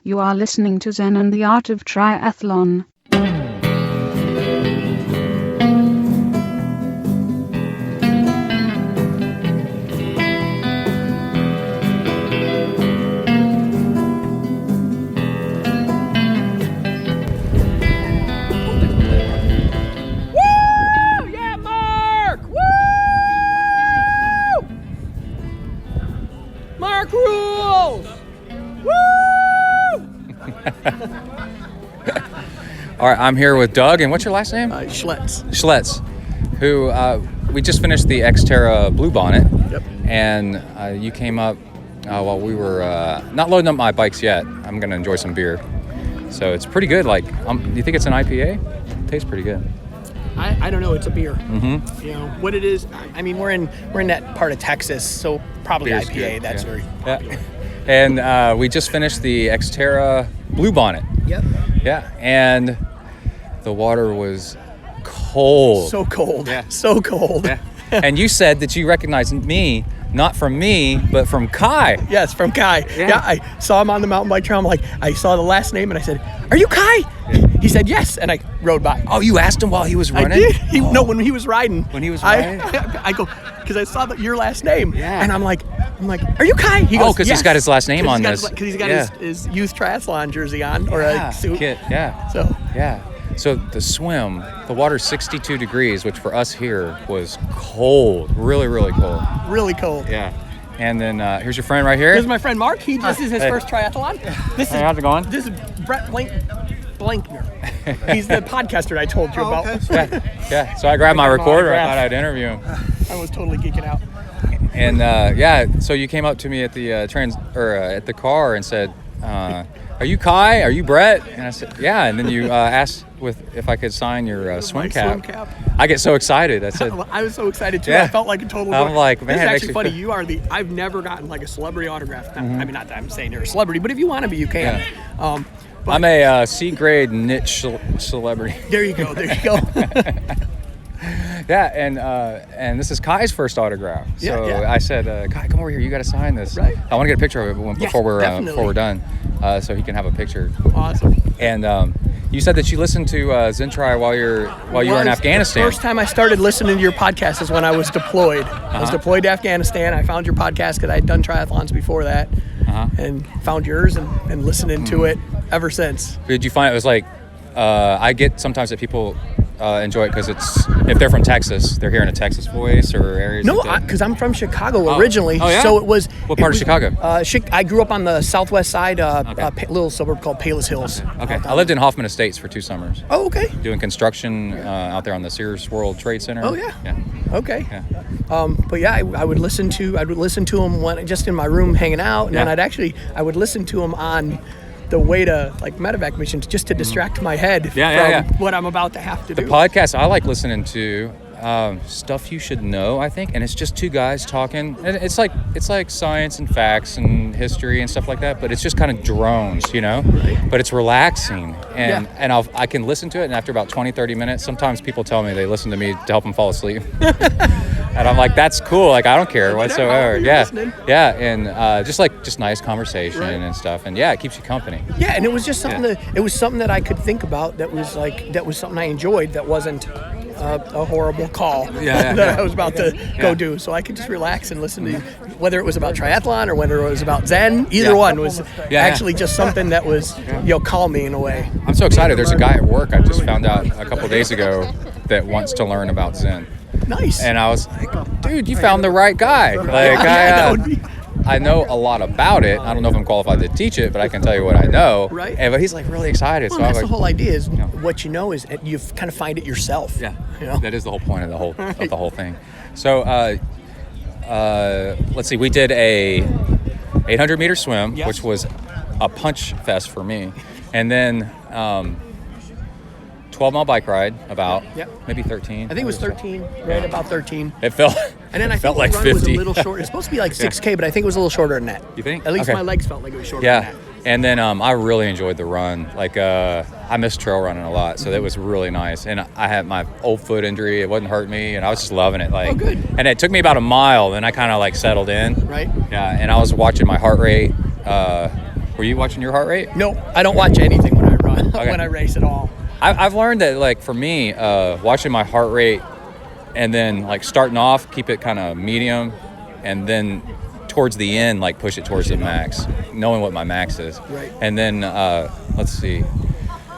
You are listening to Zen and the Art of Triathlon. All right, I'm here with Doug, and what's your last name? Schlitz, who we just finished the Xterra Blue Bonnet. Yep. And you came up while we were not loading up my bikes yet. I'm going to enjoy some beer. So it's pretty good. Like, do you think it's an IPA? It tastes pretty good. I don't know. It's a beer. Mm-hmm. You know what it is. I mean, we're in that part of Texas, so probably Beer's IPA. good. That's very popular. And we just finished the Xterra Blue Bonnet. Yep. Yeah, and the water was cold. So cold. Yeah. So cold. Yeah. And you said that you recognized me, not from me, but from Kai. Yes, from Kai. Yeah, I saw him on the mountain bike trail. I'm like, I saw the last name, and I said, "Are you Kai?" Yeah. He said, "Yes," and I rode by. Oh, you asked him while he was running? I did. No, when he was riding. When he was riding? I go, because I saw your last name. Yeah. And I'm like, "Are you Kai?" He goes, because yes. he's got his last name on this. Because he's got his youth triathlon jersey on, or a suit. Kit, yeah. So. Yeah. So the swim, the water's 62 degrees, which for us here was cold. Really, really cold. Really cold. Yeah. And then here's your friend right here. Here's my friend Mark. This is his first triathlon. How's it going? This is Brett Blankner. He's the podcaster I told you about. Okay. Yeah. So I grabbed my recorder. I thought I'd interview him. I was totally geeking out. And so you came up to me at the at the car and said, "Are you Kai? Are you Brett?" And I said, "Yeah." And then you asked if I could sign your swim cap. I get so excited. I said, I was so excited too. Yeah. I felt like a total. I'm like, man, it's it actually makes me funny. I've never gotten like a celebrity autograph. I mean, not that I'm saying you're a celebrity, but if you want to be, you can. Yeah. I'm a C-grade niche celebrity. There you go. Yeah, and this is Kai's first autograph. So I said, Kai, come over here. You got to sign this. Right. I want to get a picture of it before we're done, so he can have a picture. Awesome. And you said that you listened to ZenTri while you were in Afghanistan. The first time I started listening to your podcast is when I was deployed. I was deployed to Afghanistan. I found your podcast because I had done triathlons before that, and found yours and listening to it ever since. Did you find it was like? I get sometimes that people enjoy it because if they're from Texas, they're hearing a Texas voice or areas. No, because I'm from Chicago originally. Oh, yeah? So it was. What part of Chicago? I grew up on the southwest side, a little suburb called Palos Hills. Okay. I lived in Hoffman Estates for 2 summers. Oh, okay. Doing construction out there on the Sears World Trade Center. Oh, yeah. Yeah. Okay. Yeah. But yeah, I would listen to them just in my room hanging out, and then I would listen to them on the way to like medevac missions just to distract my head from what I'm about to have to do. The podcast I like listening to stuff you should know, I think, and it's just 2 guys talking, and it's like science and facts and history and stuff like that, but it's just kind of drones, you know. Right. But it's relaxing, and I can listen to it, and after about 20-30 minutes, sometimes people tell me they listen to me to help them fall asleep. And I'm like, that's cool. Like, I don't care whatsoever. Yeah, and just nice conversation and stuff, and it keeps you company. Yeah, and it was just something that I could think about. That was something I enjoyed. That wasn't a horrible call that I was about to go do. So I could just relax and listen to, whether it was about triathlon or whether it was about Zen. Either one was actually just something that was calming in a way. I'm so excited. There's a guy at work I just found out a couple days ago that wants to learn about Zen. Nice. And I was like, dude, you found the right guy. Like, I know a lot about it. I don't know if I'm qualified to teach it, but I can tell you what I know. Right. But he's like really excited. Well, so that's I'm like, the whole idea is what you know is you kind of find it yourself. Yeah. You know? That is the whole point of the whole thing. So let's see. We did a 800-meter swim, which was a punch fest for me, and then 12-mile bike ride, about maybe 13. I think it was 13, right about 13. It felt. And then I felt think like the run 50. was a little short. It's supposed to be like 6K, but I think it was a little shorter than that. You think? At least my legs felt like it was shorter than that. And then I really enjoyed the run. Like I miss trail running a lot, so that was really nice. And I had my old foot injury; it wasn't hurting me, and I was just loving it. Like, good. And it took me about a mile, then I kind of like settled in. Right. Yeah, and I was watching my heart rate. Were you watching your heart rate? No, I don't watch anything when I run, Okay. when I race at all. I've learned that, like, for me, watching my heart rate and then, like, starting off, keep it kind of medium, and then towards the end, like, push it towards the max, knowing what my max is. Right. And then, let's see.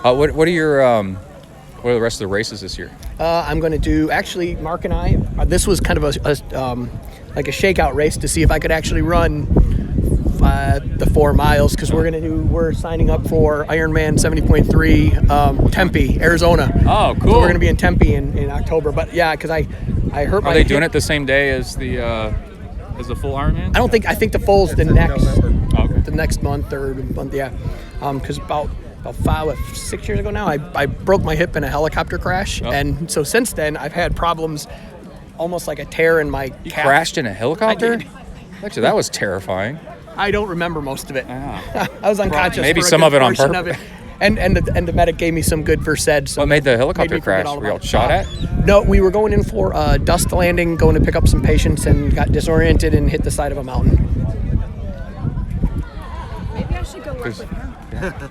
What are what are the rest of the races this year? I'm going to do, actually, Mark and I, this was kind of like a shakeout race to see if I could actually run the 4 miles, because we're signing up for Ironman 70.3 Tempe, Arizona. Oh, cool. So we're going to be in Tempe in October. But yeah, because I hurt my Are they doing hip. it the same day as the full Ironman? I think the full's the next Okay. the next month or month, yeah. Because about 6 years ago now, I broke my hip in a helicopter crash, and so since then I've had problems, almost like a tear in my You calf. crashed in a helicopter? I did. Actually, that was terrifying. I don't remember most of it. Ah. I was unconscious. Maybe for a some good of it on portion purpose. of it. And the medic gave me some good first aid. So What made the made helicopter me forget crash? all Were y'all about it. shot at? No, we were going in for a dust landing, going to pick up some patients, and got disoriented and hit the side of a mountain. Maybe I should go work with her.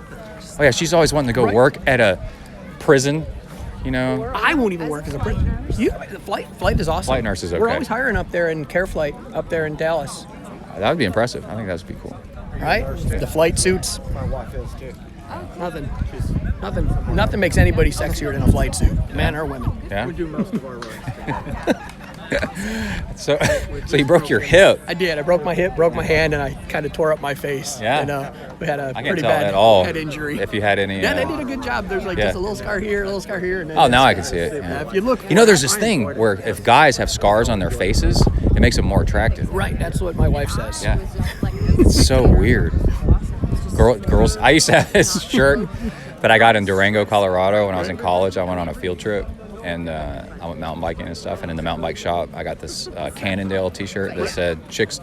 Oh yeah, she's always wanting to go Right. work at a prison, you know. I won't even work as a prisoner. The flight is awesome. Flight nurse is We're okay. always hiring up there in Care Flight, up there in Dallas. That would be impressive. I think that would be cool. Right? The flight suits. My wife is too. Nothing makes anybody sexier than a flight suit, man or women. Yeah. We do most of our runs. So you broke your hip. I did. I broke my hip, broke my hand, and I kind of tore up my face. Yeah. And we had a I can't pretty tell bad at all head injury. if you had any. Yeah, they did a good job. There's like Yeah. just a little scar here, a little scar here. And then Oh, now this. I can see it. Yeah. If you look, You know, there's this thing where if guys have scars on their faces, it makes them more attractive. right. That's what my wife says. Yeah. It's so weird. Girls, I used to have this shirt that I got in Durango, Colorado when I was in college. I went on a field trip and I went mountain biking and stuff. And in the mountain bike shop, I got this Cannondale t-shirt that said, "Chicks,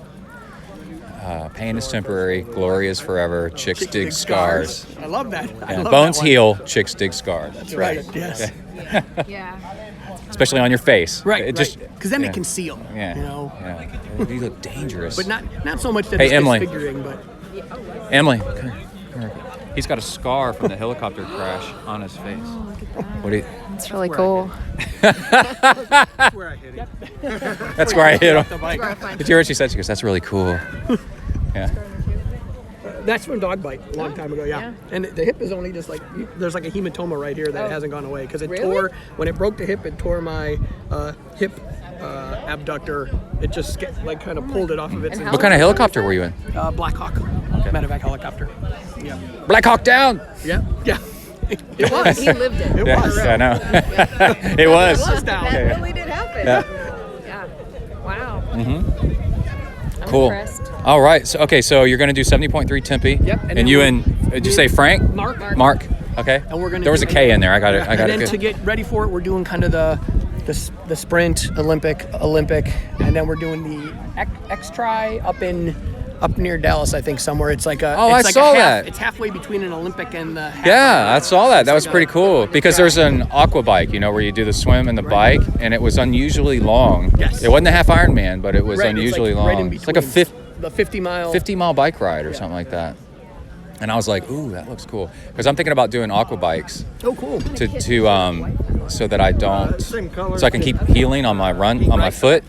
pain is temporary, glory is forever, chicks dig scars. I love that. I Yeah, love bones that one. heal, chicks dig scars." That's right. Yes. Yeah. Especially on your face. Right. It just, Because then yeah. they conceal. Yeah. You know. Yeah. You look dangerous. But not so much that Hey, it's Emily. disfiguring, but Emily, come here. He's got a scar from the helicopter crash on his face. What do you? It's really cool. That's where I hit him. That's where I hit him. the bike. Did you hear what she said? She goes, "That's really cool." Yeah. That's from dog bite a long time ago, yeah. And the hip is only just like, there's like a hematoma right here that hasn't gone away because it Really? tore, when it broke the hip, it tore my hip abductor. It just like kind of pulled it off of its And how What kind of helicopter were you in? Black Hawk, medevac helicopter. Yeah. Black Hawk Down. Yeah. Yeah. It was. He lived it. It Yes, was. I know. It It was. was. down. That Yeah. really did happen. Yeah. Yeah. Wow. I'm Cool. impressed. All right. So so you're gonna do 70.3 Tempe. Yep, and And then you we- and did you say Frank? Mark. Okay. And we're gonna There was a do- K in there. I got it. I got And then to it. get ready for it, we're doing kind of the sprint, Olympic, and then we're doing the Xterra up near Dallas, I think somewhere. It's like a. Oh, it's I like saw a half, that. It's halfway between an Olympic and the. Half Yeah, I saw that. That was like pretty a- cool because there's an aqua bike, you know, where you do the swim and the bike, and it was unusually long. Yes. It wasn't a half Ironman, but it was Right, it's unusually like long. right in It's like a between. The 50 50-mile bike ride or something like that. And I was like, ooh, that looks cool. Because I'm thinking about doing aqua bikes Oh, cool. so that I don't, Same color. so I can keep healing on my run, on my foot,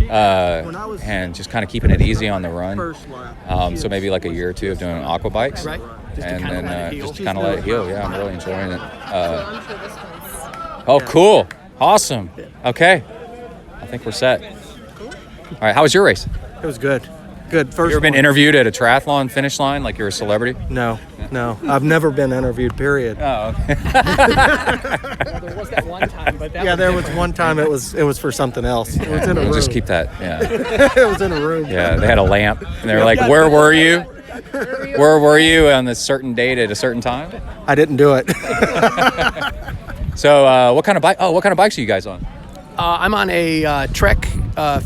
and just kind of keeping it easy on the run. First lap. So maybe like a year or two of doing aqua bikes. Right. Just to And kinda then let it heal. just to kind of let it heal. Yeah, I'm really enjoying it. I'm sure this one's. Oh, cool. Awesome. Okay. I think we're set. All right. How was your race? It was good. Good. First. You ever been one. interviewed at a triathlon finish line like you're a celebrity? No. I've never been interviewed. Period. Oh, okay. There was that one time, but that Yeah, was there was different. one time it was for something else. It was in a room. We'll just keep that. Yeah. It was in a room. Yeah. They had a lamp and they were like, "Where were you? Where were you on this certain date at a certain time?" I didn't do it. So, what kind of bike? Oh, what kind of bikes are you guys on? I'm on a Trek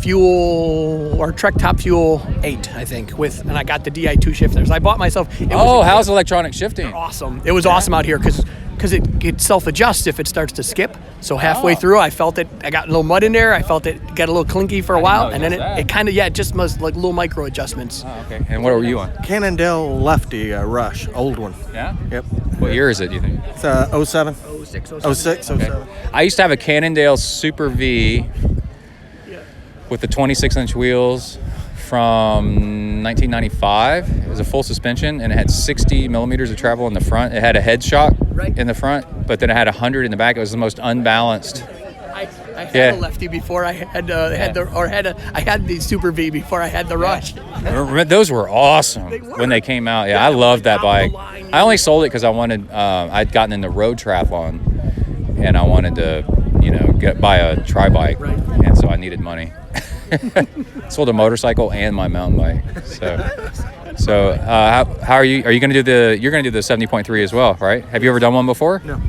Fuel or Trek Top Fuel 8, I think, and I got the Di2 shifters. I bought myself. Oh, how's electronic shifting? Awesome. It was awesome out here because because it self-adjusts if it starts to skip. So halfway through, I felt it. I got a little mud in there. I felt it got a little clinky for a while, and then it kind of it just was like little micro adjustments. Oh, okay. And what were you on? Cannondale Lefty Rush, old one. Yeah. Yep. What year is it? Do you think? It's 07. 06, 06, 07. I used to have a Cannondale Super V with the 26-inch wheels from 1995. It was a full suspension, and it had 60 millimeters of travel in the front. It had a head shock in the front, but then it had 100 in the back. It was the most unbalanced. I had a Lefty before I had I had the Super V before I had the Rush. Those were awesome when they came out. Yeah, I loved that bike. I only sold it because I wanted. I'd gotten into road triathlon, and I wanted to, buy a tri bike, and so I needed money. Sold a motorcycle and my mountain bike. So how are you? Are you going to do you're going to do the 70.3 as well, right? Have you ever done one before? No.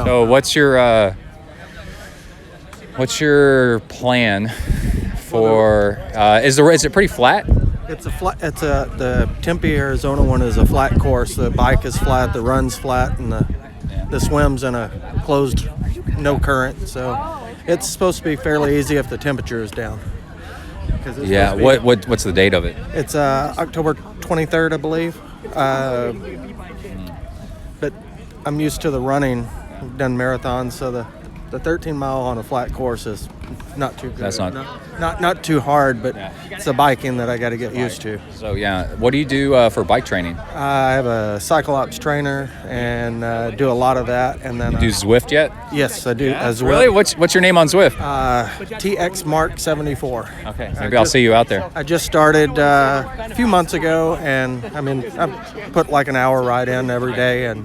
So what's your plan for? Is it pretty flat? It's a flat. The Tempe, Arizona one is a flat course. The bike is flat, the run's flat, and the swim's in a closed, no current. So it's supposed to be fairly easy if the temperature is down. Yeah. What's the date of it? It's October 23rd, I believe. But I'm used to the running. I've done marathons, so the 13 mile on a flat course is not too good. That's not too hard, but it's the biking that I got to get used to. So what do you do for bike training? I have a Cyclops trainer and do a lot of that. And then Do Zwift yet? Yes, I do as well. Really? What's your name on Zwift? TX Mark 74. Okay, maybe I'll see you out there. I just started a few months ago, and I put like an hour ride in every day and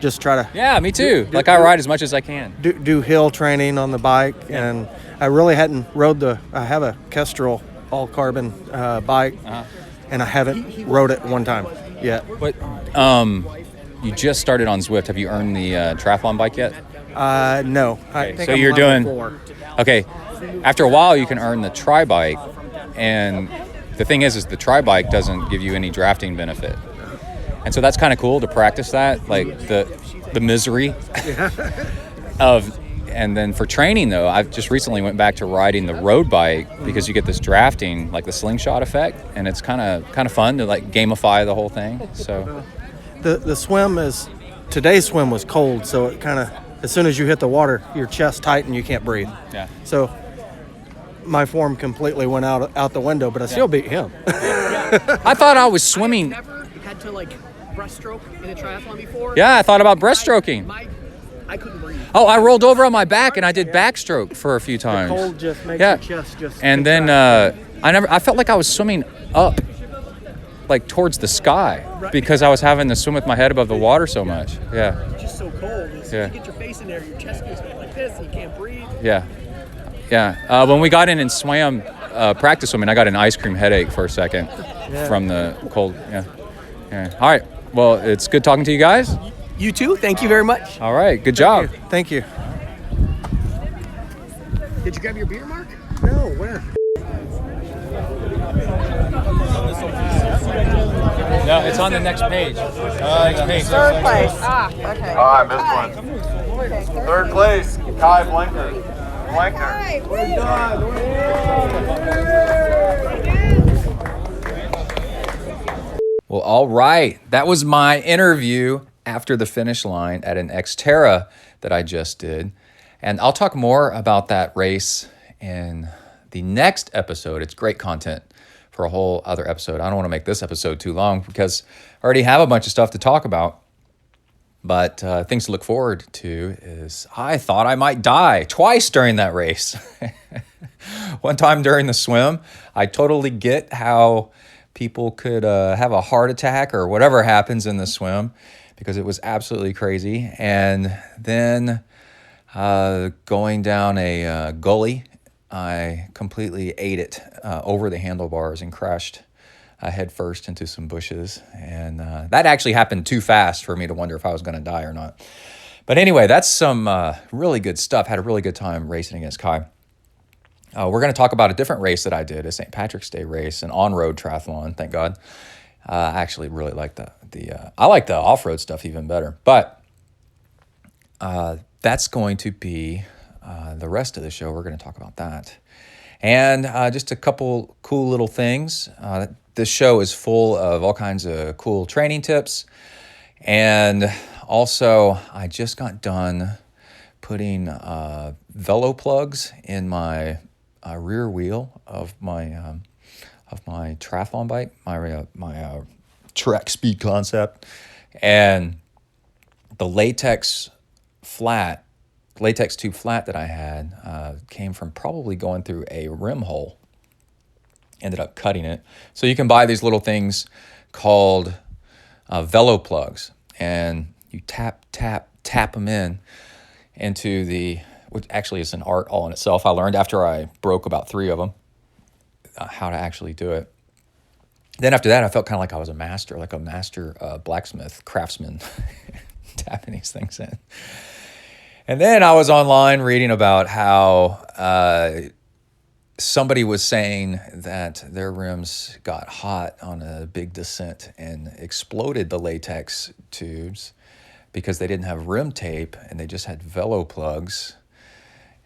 just try to. Yeah, me too. I ride as much as I can. Do hill training on the bike, and I really hadn't rode I have a Kestrel all carbon bike, and I haven't rode it one time yet. But you just started on Zwift. Have you earned the triathlon bike yet? No. I think so I'm you're level doing 4. Okay. After a while, you can earn the tri bike, and the thing is the tri bike doesn't give you any drafting benefit. And so that's kind of cool to practice that, like the misery of. And then for training, though, I've just recently went back to riding the road bike because you get this drafting, like the slingshot effect, and it's kind of fun to like gamify the whole thing. So the swim today's swim was cold, so it kind of, as soon as you hit the water, your chest tightened, you can't breathe. Yeah. So my form completely went out the window, but I still beat him. I thought I was swimming. I've never had to breaststroke in a triathlon before. Yeah, I thought about breaststroking. I couldn't breathe. Oh, I rolled over on my back and I did backstroke for a few times. The cold just makes your chest just. And then I felt like I was swimming up, like towards the sky, because I was having to swim with my head above the water so much. Yeah. It's just so cold. As soon as you get your face in there, your chest goes like this, and you can't breathe. Yeah. Yeah. When we got in and swam practice swimming, I got an ice cream headache for a second from the cold. Yeah. All right. Well, it's good talking to you guys. You too. Thank you very much. All right. Good job. Thank you. Did you grab your beer, Mark? No, where? No, it's on the next page. Next page. Third place. Okay. Oh, I missed one. Third place, Kai Blanker. We're done. Well, all right. That was my interview after the finish line at an Xterra that I just did. And I'll talk more about that race in the next episode. It's great content for a whole other episode. I don't want to make this episode too long because I already have a bunch of stuff to talk about. But things to look forward to is I thought I might die twice during that race. One time during the swim, I totally get how people could have a heart attack or whatever happens in the swim because it was absolutely crazy. And then going down a gully, I completely ate it over the handlebars and crashed head first into some bushes. And that actually happened too fast for me to wonder if I was going to die or not. But anyway, that's some really good stuff. Had a really good time racing against Kai. We're going to talk about a different race that I did, a St. Patrick's Day race, an on-road triathlon, thank God. I actually really like I like the off-road stuff even better. But that's going to be the rest of the show. We're going to talk about that. And just a couple cool little things. This show is full of all kinds of cool training tips. And also, I just got done putting Veloplugs in my rear wheel of my triathlon bike, my Trek Speed Concept. And the latex tube flat that I had came from probably going through a rim hole. Ended up cutting it. So you can buy these little things called Veloplugs, and you tap them into the, which actually is an art all in itself. I learned after I broke about 3 of them how to actually do it. Then after that, I felt kind of like I was a master blacksmith, craftsman, tapping these things in. And then I was online reading about how somebody was saying that their rims got hot on a big descent and exploded the latex tubes because they didn't have rim tape and they just had Veloplugs.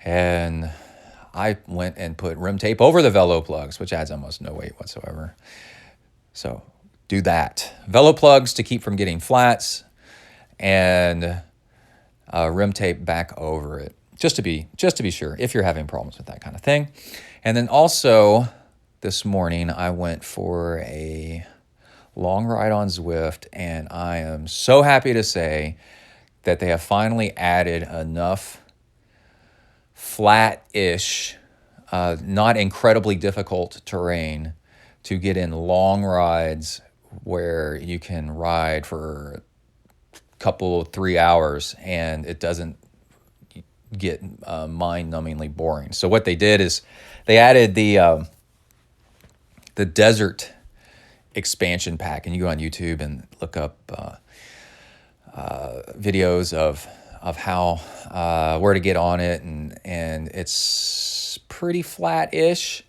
And I went and put rim tape over the Veloplugs, which adds almost no weight whatsoever. So do that. Veloplugs to keep from getting flats, and rim tape back over it, just to be sure if you're having problems with that kind of thing. And then also this morning I went for a long ride on Zwift, and I am so happy to say that they have finally added enough flat-ish, not incredibly difficult terrain to get in long rides where you can ride for a couple, 3 hours and it doesn't get mind-numbingly boring. So what they did is they added the desert expansion pack, and you go on YouTube and look up videos of how where to get on it, and it's pretty flat-ish,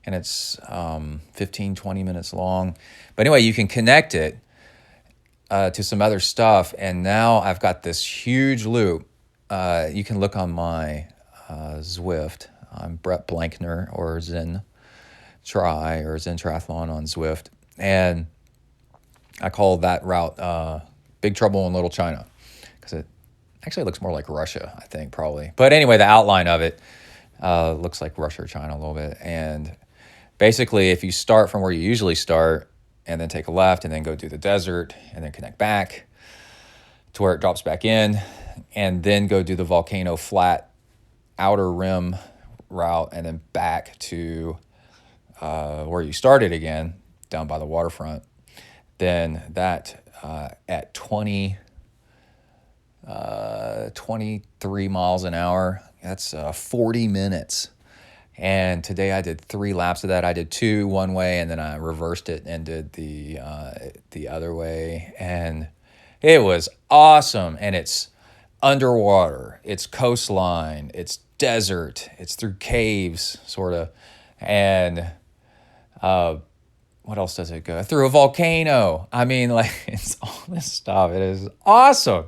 and it's 15-20 minutes long. But anyway, you can connect it to some other stuff, and now I've got this huge loop. You can look on my Zwift. I'm Brett Blankner, or ZenTri, or ZenTriathlon on Zwift, and I call that route Big Trouble in Little China, because it actually looks more like Russia, I think, probably. But anyway, the outline of it looks like Russia or China a little bit. And basically, if you start from where you usually start and then take a left and then go do the desert and then connect back to where it drops back in, and then go do the volcano flat outer rim route and then back to where you started again, down by the waterfront, then that at 23 miles an hour, that's 40 minutes. And today I did 3 laps of that. I did 2 one way, and then I reversed it and did the other way. And it was awesome. And it's underwater, it's coastline, it's desert, it's through caves, sort of. And what else does it go? Through a volcano. I mean, like, it's all this stuff. It is awesome.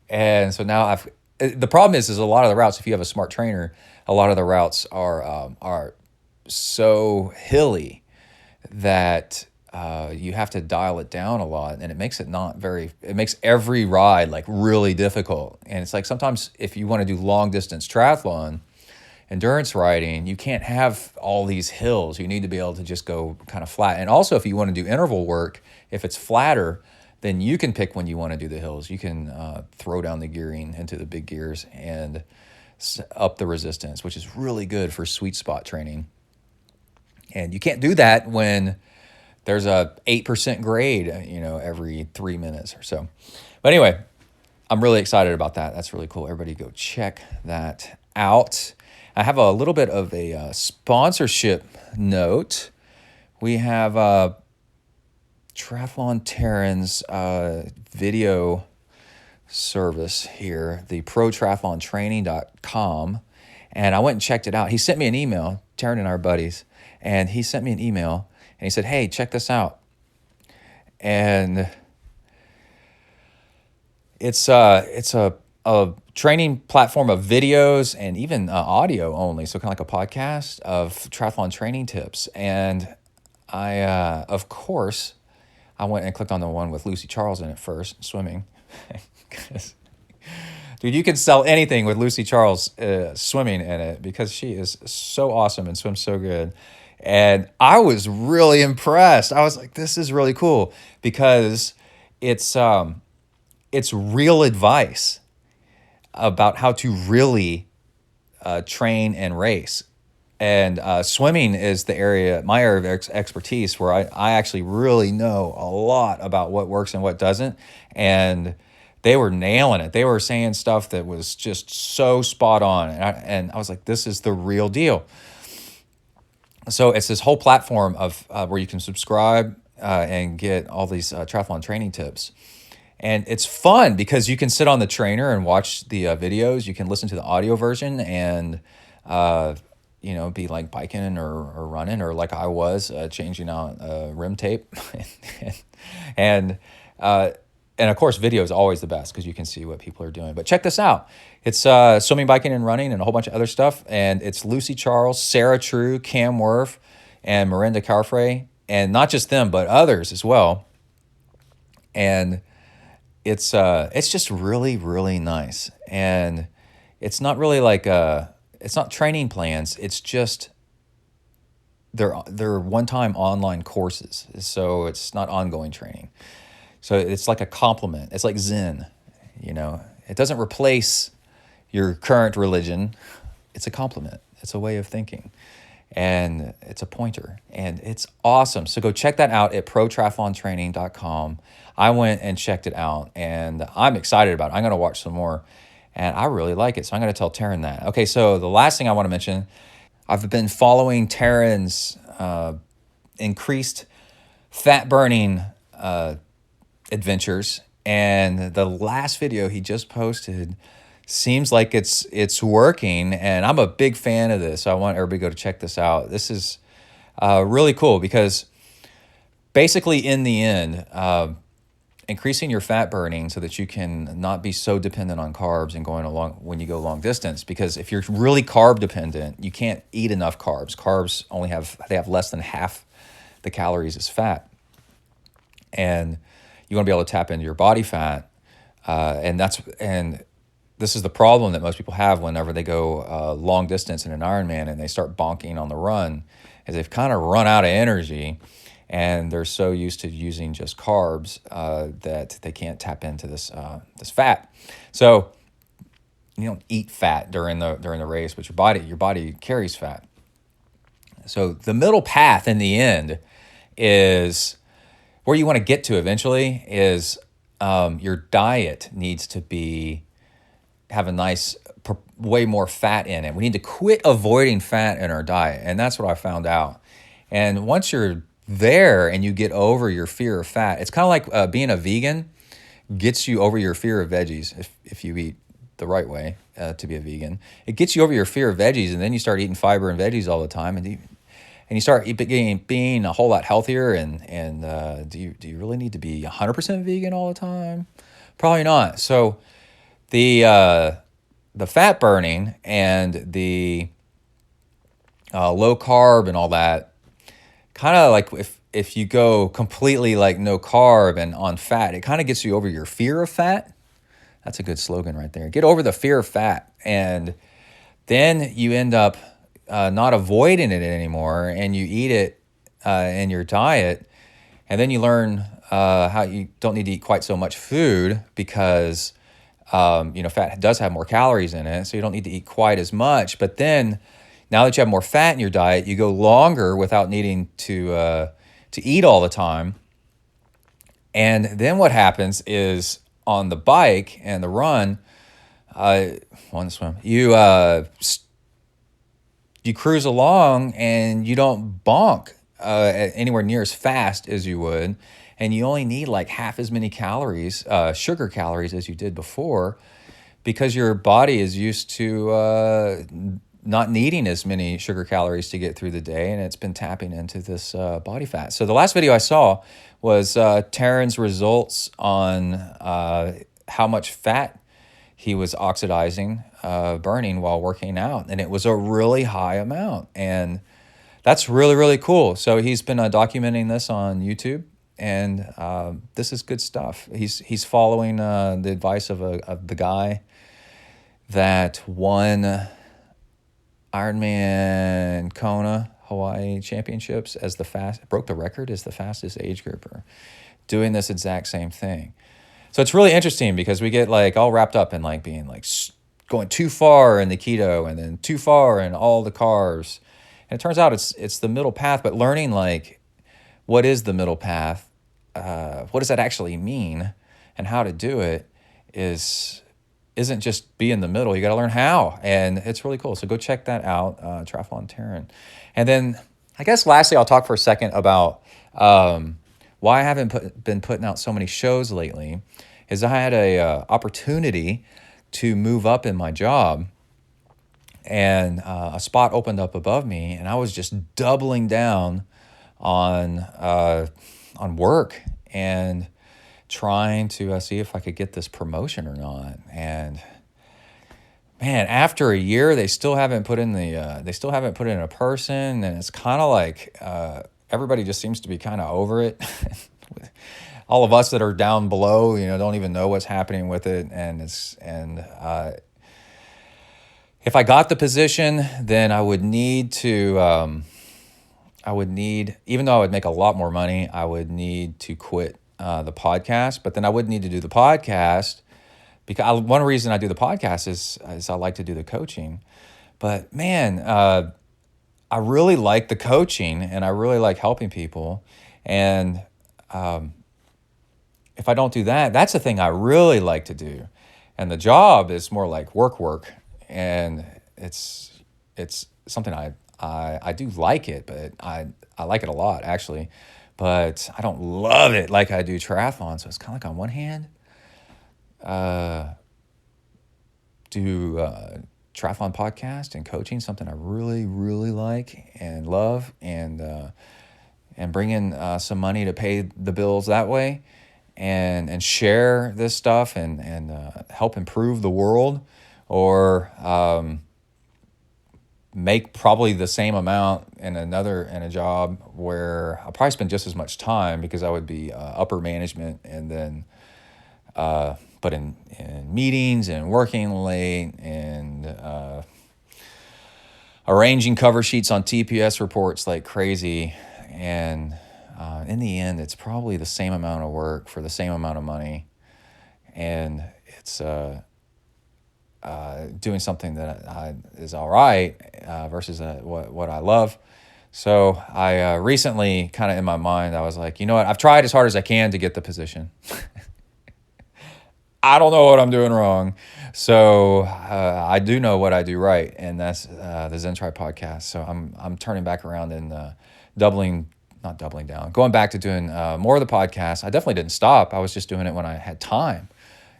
And so now the problem is a lot of the routes, if you have a smart trainer, a lot of the routes are so hilly that you have to dial it down a lot, and it makes it it makes every ride like really difficult. And it's like sometimes if you want to do long distance triathlon, endurance riding, you can't have all these hills. You need to be able to just go kind of flat. And also if you want to do interval work, if it's flatter, then you can pick when you want to do the hills. You can throw down the gearing into the big gears and up the resistance, which is really good for sweet spot training. And you can't do that when there's a 8% grade, every 3 minutes or so. But anyway, I'm really excited about that. That's really cool. Everybody go check that out. I have a little bit of a sponsorship note. We have Triathlon Terran's video service here, the protriathlontraining.com, and I went and checked it out. He sent me an email, Terran and our buddies, and he sent me an email, and he said, hey, check this out. And it's a a training platform of videos and even audio only, so kind of like a podcast of triathlon training tips. And I, of course, I went and clicked on the one with Lucy Charles in it first, swimming. 'Cause, dude, you can sell anything with Lucy Charles swimming in it because she is so awesome and swims so good. And I was really impressed. I was like, this is really cool because it's real advice about how to really train and race. And swimming is the area, my area of expertise, where I actually really know a lot about what works and what doesn't. And they were nailing it. They were saying stuff that was just so spot on. And I was like, this is the real deal. So it's this whole platform of where you can subscribe and get all these triathlon training tips. And it's fun because you can sit on the trainer and watch the videos. You can listen to the audio version and, be like biking or running, or like I was changing out rim tape. and of course, video is always the best because you can see what people are doing. But check this out. It's swimming, biking, and running and a whole bunch of other stuff. And it's Lucy Charles, Sarah True, Cam Worth, and Miranda Carfrey. And not just them, but others as well. And it's just really, really nice. And it's not really like it's not training plans. It's just they're one-time online courses. So it's not ongoing training. So it's like a complement. It's like Zen, It doesn't replace your current religion. It's a complement. It's a way of thinking. And it's a pointer. And it's awesome. So go check that out at protriathlontraining.com. I went and checked it out, and I'm excited about it. I'm going to watch some more, and I really like it. So I'm going to tell Taryn that. Okay, so the last thing I want to mention, I've been following Taryn's increased fat-burning adventures, and the last video he just posted seems like it's working, and I'm a big fan of this. So I want everybody to go to check this out. This is really cool because basically in the end, increasing your fat burning so that you can not be so dependent on carbs and going along when you go long distance. Because if you're really carb dependent, you can't eat enough carbs. Carbs they have less than half the calories as fat. And you want to be able to tap into your body fat. And this is the problem that most people have whenever they go long distance in an Ironman and they start bonking on the run, is they've kind of run out of energy. And they're so used to using just carbs that they can't tap into this fat. So you don't eat fat during the race, but your body carries fat. So the middle path in the end is where you want to get to eventually. Is your diet needs to have a nice way more fat in it. We need to quit avoiding fat in our diet, and that's what I found out. And once you're there and you get over your fear of fat, it's kind of like being a vegan gets you over your fear of veggies. If you eat the right way to be a vegan, it gets you over your fear of veggies, and then you start eating fiber and veggies all the time, and you start being a whole lot healthier. And do you really need to be 100% vegan all the time? Probably not. So the fat burning and the low carb and all that, kind of like if you go completely like no carb and on fat, it kind of gets you over your fear of fat. That's a good slogan right there. Get over the fear of fat, and then you end up not avoiding it anymore, and you eat it in your diet, and then you learn how you don't need to eat quite so much food because fat does have more calories in it, so you don't need to eat quite as much. But then, now that you have more fat in your diet, you go longer without needing to eat all the time. And then what happens is on the bike and the run, on the swim, you cruise along and you don't bonk anywhere near as fast as you would, and you only need like half as many calories, sugar calories, as you did before, because your body is used to not needing as many sugar calories to get through the day, and it's been tapping into this body fat. So the last video I saw was Taryn's results on how much fat he was oxidizing, burning while working out, and it was a really high amount. And that's really, really cool. So he's been documenting this on YouTube, and this is good stuff. He's following the advice of the guy that won Ironman Kona Hawaii Championships as broke the record as the fastest age grouper, doing this exact same thing. So it's really interesting because we get like all wrapped up in like being like going too far in the keto and then too far in all the carbs. And it turns out it's the middle path, but learning like what is the middle path, what does that actually mean, and how to do it isn't just be in the middle. You got to learn how, and it's really cool. So go check that out, Triathlon Terran. And then I guess lastly, I'll talk for a second about why I haven't been putting out so many shows lately. Is I had a opportunity to move up in my job, and a spot opened up above me, and I was just doubling down on work and trying to see if I could get this promotion or not. And man, after a year, they still haven't put in a person, and it's kind of like everybody just seems to be kind of over it. All of us that are down below, don't even know what's happening with it. And if I got the position, then I would need to, even though I would make a lot more money, I would need to quit the podcast. But then I would need to do the podcast because one reason I do the podcast is I like to do the coaching. But man, I really like the coaching, and I really like helping people. And if I don't do that, that's the thing I really like to do. And the job is more like work. And it's something I do like it, but I like it a lot actually. But I don't love it like I do triathlon. So it's kind of like on one hand, do triathlon podcast and coaching, something I really, really like and love, and bring in some money to pay the bills that way, and share this stuff and help improve the world, or make probably the same amount in a job where I'll probably spend just as much time because I would be upper management, and then but in meetings and working late and arranging cover sheets on TPS reports like crazy. And in the end, it's probably the same amount of work for the same amount of money. And it's doing something that is all right versus what I love. So I recently, kind of in my mind, I was like, you know what? I've tried as hard as I can to get the position. I don't know what I'm doing wrong. So I do know what I do right, and that's the ZenTri podcast. So I'm turning back around and not doubling down, going back to doing more of the podcast. I definitely didn't stop. I was just doing it when I had time.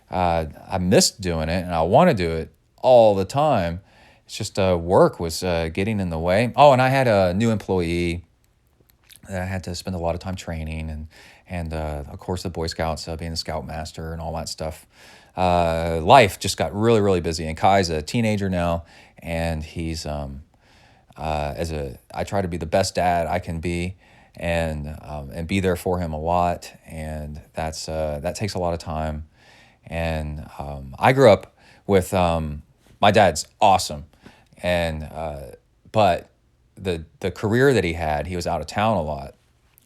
I missed doing it, and I want to do it all the time. It's just work was getting in the way. Oh, and I had a new employee that I had to spend a lot of time training, and of course the Boy Scouts, being the Scoutmaster and all that stuff. Life just got really, really busy. And Kai's a teenager now, and he's I try to be the best dad I can be, and be there for him a lot, and that takes a lot of time. And I grew up with my dad's awesome, and but the career that he was out of town a lot,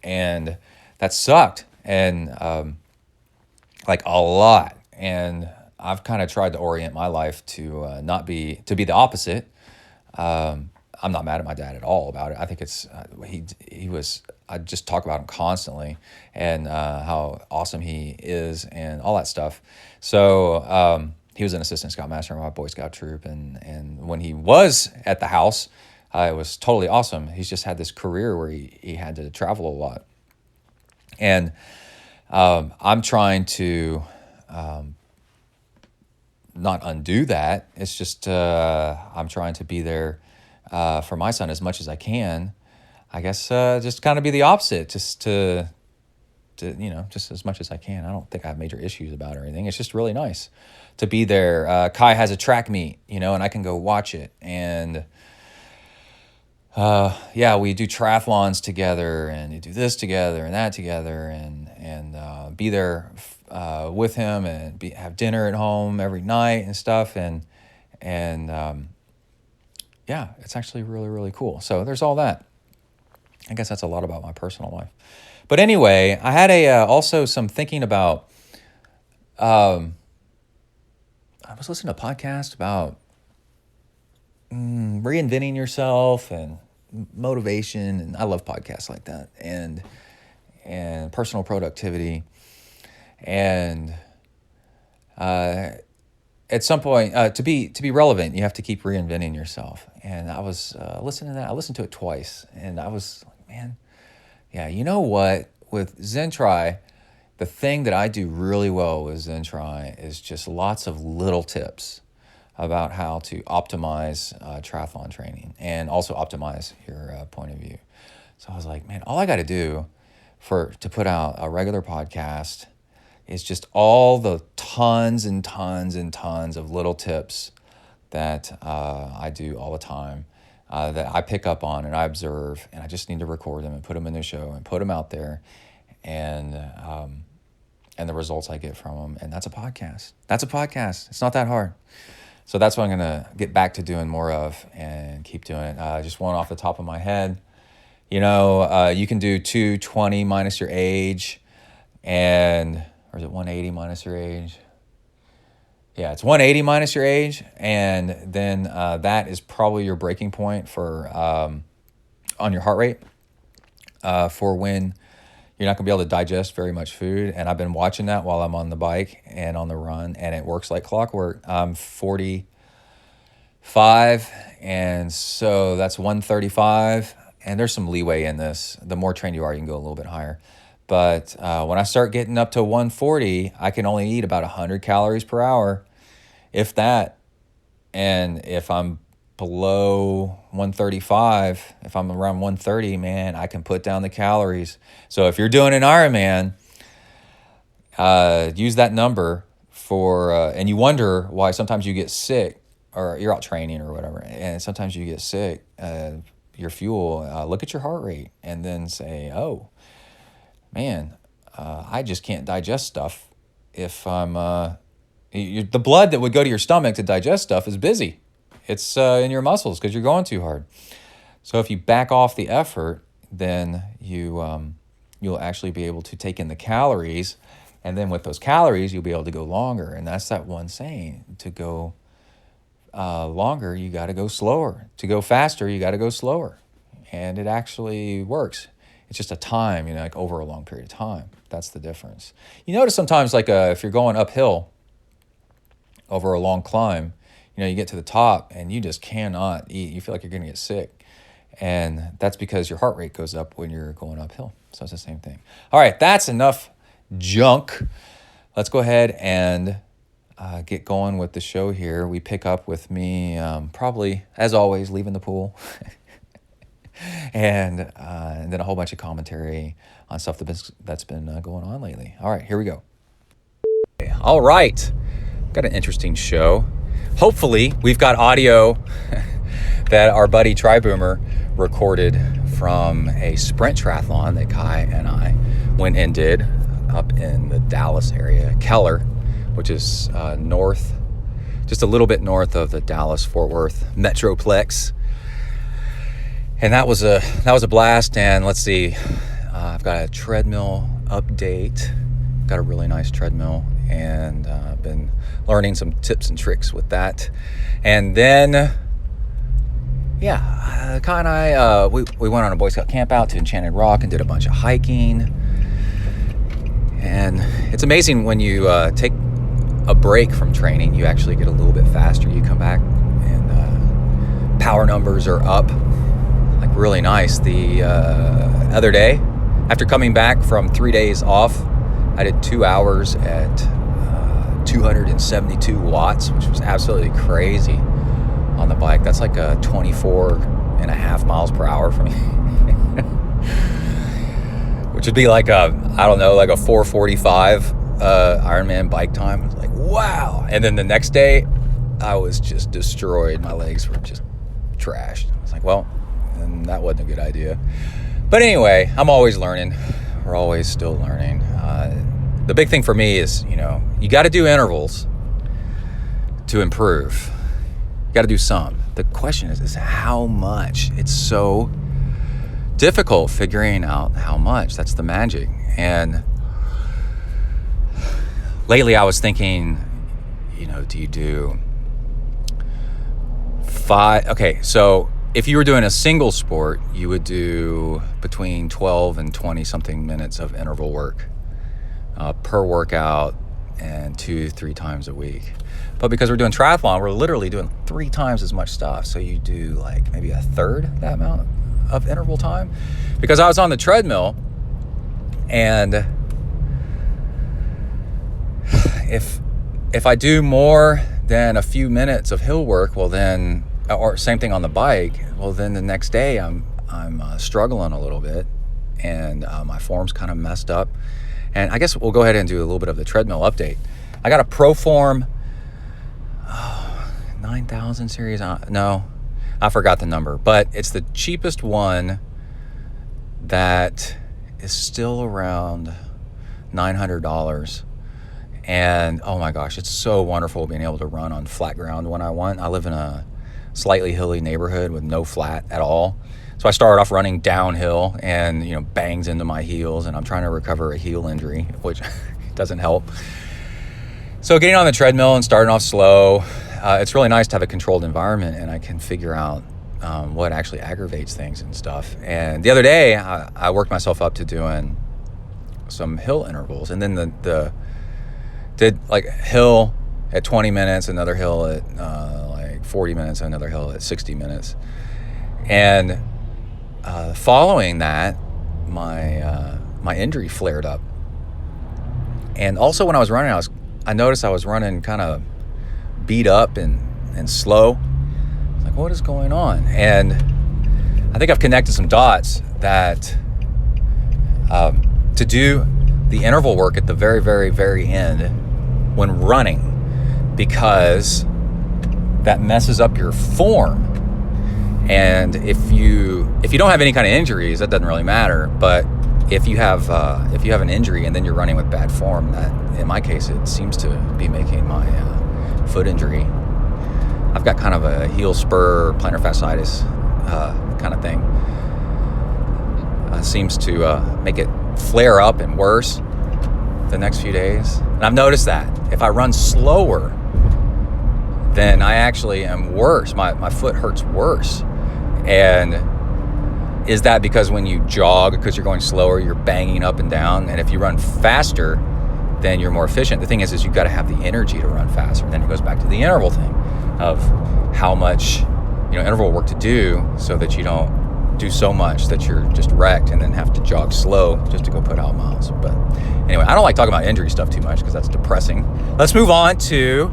and that sucked, and like a lot. And I've kind of tried to orient my life to be the opposite. I'm not mad at my dad at all about it. I think it's I just talk about him constantly, and how awesome he is and all that stuff. So he was an assistant scoutmaster in my Boy Scout troop, and when he was at the house, it was totally awesome. He's just had this career where he had to travel a lot. And I'm trying to not undo that. It's just I'm trying to be there for my son as much as I can. I guess just kind of be the opposite, just to just as much as I can. I don't think I have major issues about it or anything. It's just really nice to be there. Kai has a track meet, and I can go watch it. And we do triathlons together, and you do this together and that together, and be there with him, and have dinner at home every night and stuff. And it's actually really, really cool. So there's all that. I guess that's a lot about my personal life. But anyway, I had also some thinking about, I was listening to a podcast about reinventing yourself and motivation, and I love podcasts like that, and personal productivity. And at some point, to be relevant, you have to keep reinventing yourself. And I was listening to that. I listened to it twice, and I was like, man, yeah, you know what? With ZenTri, the thing that I do really well with ZenTri is just lots of little tips about how to optimize triathlon training and also optimize your point of view. So I was like, man, all I got to do to put out a regular podcast is just all the tons and tons and tons of little tips that I do all the time, that I pick up on and I observe, and I just need to record them and put them in the show and put them out there, and the results I get from them. And that's a podcast. It's not that hard. So that's what I'm going to get back to doing more of and keep doing it. Just one off the top of my head. You can do 220 minus your age, or is it 180 minus your age? Yeah, it's 180 minus your age, and then that is probably your breaking point for on your heart rate for when you're not going to be able to digest very much food. And I've been watching that while I'm on the bike and on the run, and it works like clockwork. I'm 45, and so that's 135, and there's some leeway in this. The more trained you are, you can go a little bit higher. But when I start getting up to 140, I can only eat about 100 calories per hour, if that. And if I'm below 135, if I'm around 130, man, I can put down the calories. So if you're doing an Ironman, use that number for, and you wonder why sometimes you get sick, or you're out training or whatever, and sometimes you get sick, your fuel, look at your heart rate and then say, oh, man, I just can't digest stuff if I'm, the blood that would go to your stomach to digest stuff is busy. It's in your muscles because you're going too hard. So if you back off the effort, then you'll actually be able to take in the calories, and then with those calories, you'll be able to go longer. And that's that one saying, to go longer, you got to go slower. To go faster, you got to go slower. And it actually works. It's just a time, like over a long period of time. That's the difference. You notice sometimes, like if you're going uphill over a long climb, you get to the top and you just cannot eat. You feel like you're going to get sick. And that's because your heart rate goes up when you're going uphill. So it's the same thing. All right, that's enough junk. Let's go ahead and get going with the show here. We pick up with me probably, as always, leaving the pool. and then a whole bunch of commentary on stuff that's been going on lately. All right, here we go. All right, got an interesting show. Hopefully, we've got audio that our buddy Triboomer recorded from a sprint triathlon that Kai and I went and did up in the Dallas area, Keller, which is north, just a little bit north of the Dallas-Fort Worth Metroplex. And that was a blast. And let's see, I've got a treadmill update. Got a really nice treadmill, and I've been learning some tips and tricks with that. And then, Kai and I, we went on a Boy Scout camp out to Enchanted Rock and did a bunch of hiking. And it's amazing when you take a break from training, you actually get a little bit faster. You come back and power numbers are up, like really nice. The other day, after coming back from 3 days off, I did 2 hours at 272 watts, which was absolutely crazy on the bike. That's like 24.5 miles per hour for me, which would be like a 4:45 Ironman bike time. I was like, wow. And then the next day, I was just destroyed. My legs were just trashed. I was like, well, then that wasn't a good idea. But anyway, I'm always learning. We're always still learning. The big thing for me is, you got to do intervals to improve. You got to do some. The question is how much? It's so difficult figuring out how much. That's the magic. And lately I was thinking, do you do 5? Okay, so if you were doing a single sport, you would do between 12 and 20 something minutes of interval work per workout and 2-3 times a week. But because we're doing triathlon, we're literally doing 3 times as much stuff. So you do like maybe a third that amount of interval time. Because I was on the treadmill, and if I do more than a few minutes of hill work, well then, or same thing on the bike, well then the next day I'm struggling a little bit, and my form's kind of messed up. And I guess we'll go ahead and do a little bit of the treadmill update. I got a ProForm 9000 series. No, I forgot the number, but it's the cheapest one that is still around $900. And oh my gosh, it's so wonderful being able to run on flat ground when I want. I live in a slightly hilly neighborhood with no flat at all. So I started off running downhill and, bangs into my heels, and I'm trying to recover a heel injury, which doesn't help. So getting on the treadmill and starting off slow, it's really nice to have a controlled environment, and I can figure out what actually aggravates things and stuff. And the other day, I worked myself up to doing some hill intervals, and then did like hill at 20 minutes, another hill at like 40 minutes, another hill at 60 minutes. And following that, my injury flared up. And also when I was running, I noticed I was running kind of beat up and slow. I was like, what is going on? And I think I've connected some dots that to do the interval work at the very, very, very end when running, because that messes up your form. And if you don't have any kind of injuries, that doesn't really matter. But if you have an injury and then you're running with bad form, that in my case it seems to be making my foot injury. I've got kind of a heel spur plantar fasciitis kind of thing. Seems to make it flare up and worse the next few days. And I've noticed that if I run slower, then I actually am worse. My foot hurts worse. And is that because when you jog, because you're going slower, you're banging up and down? And if you run faster, then you're more efficient. The thing is you've got to have the energy to run faster. Then it goes back to the interval thing of how much interval work to do, so that you don't do so much that you're just wrecked and then have to jog slow just to go put out miles. But anyway, I don't like talking about injury stuff too much because that's depressing. Let's move on to...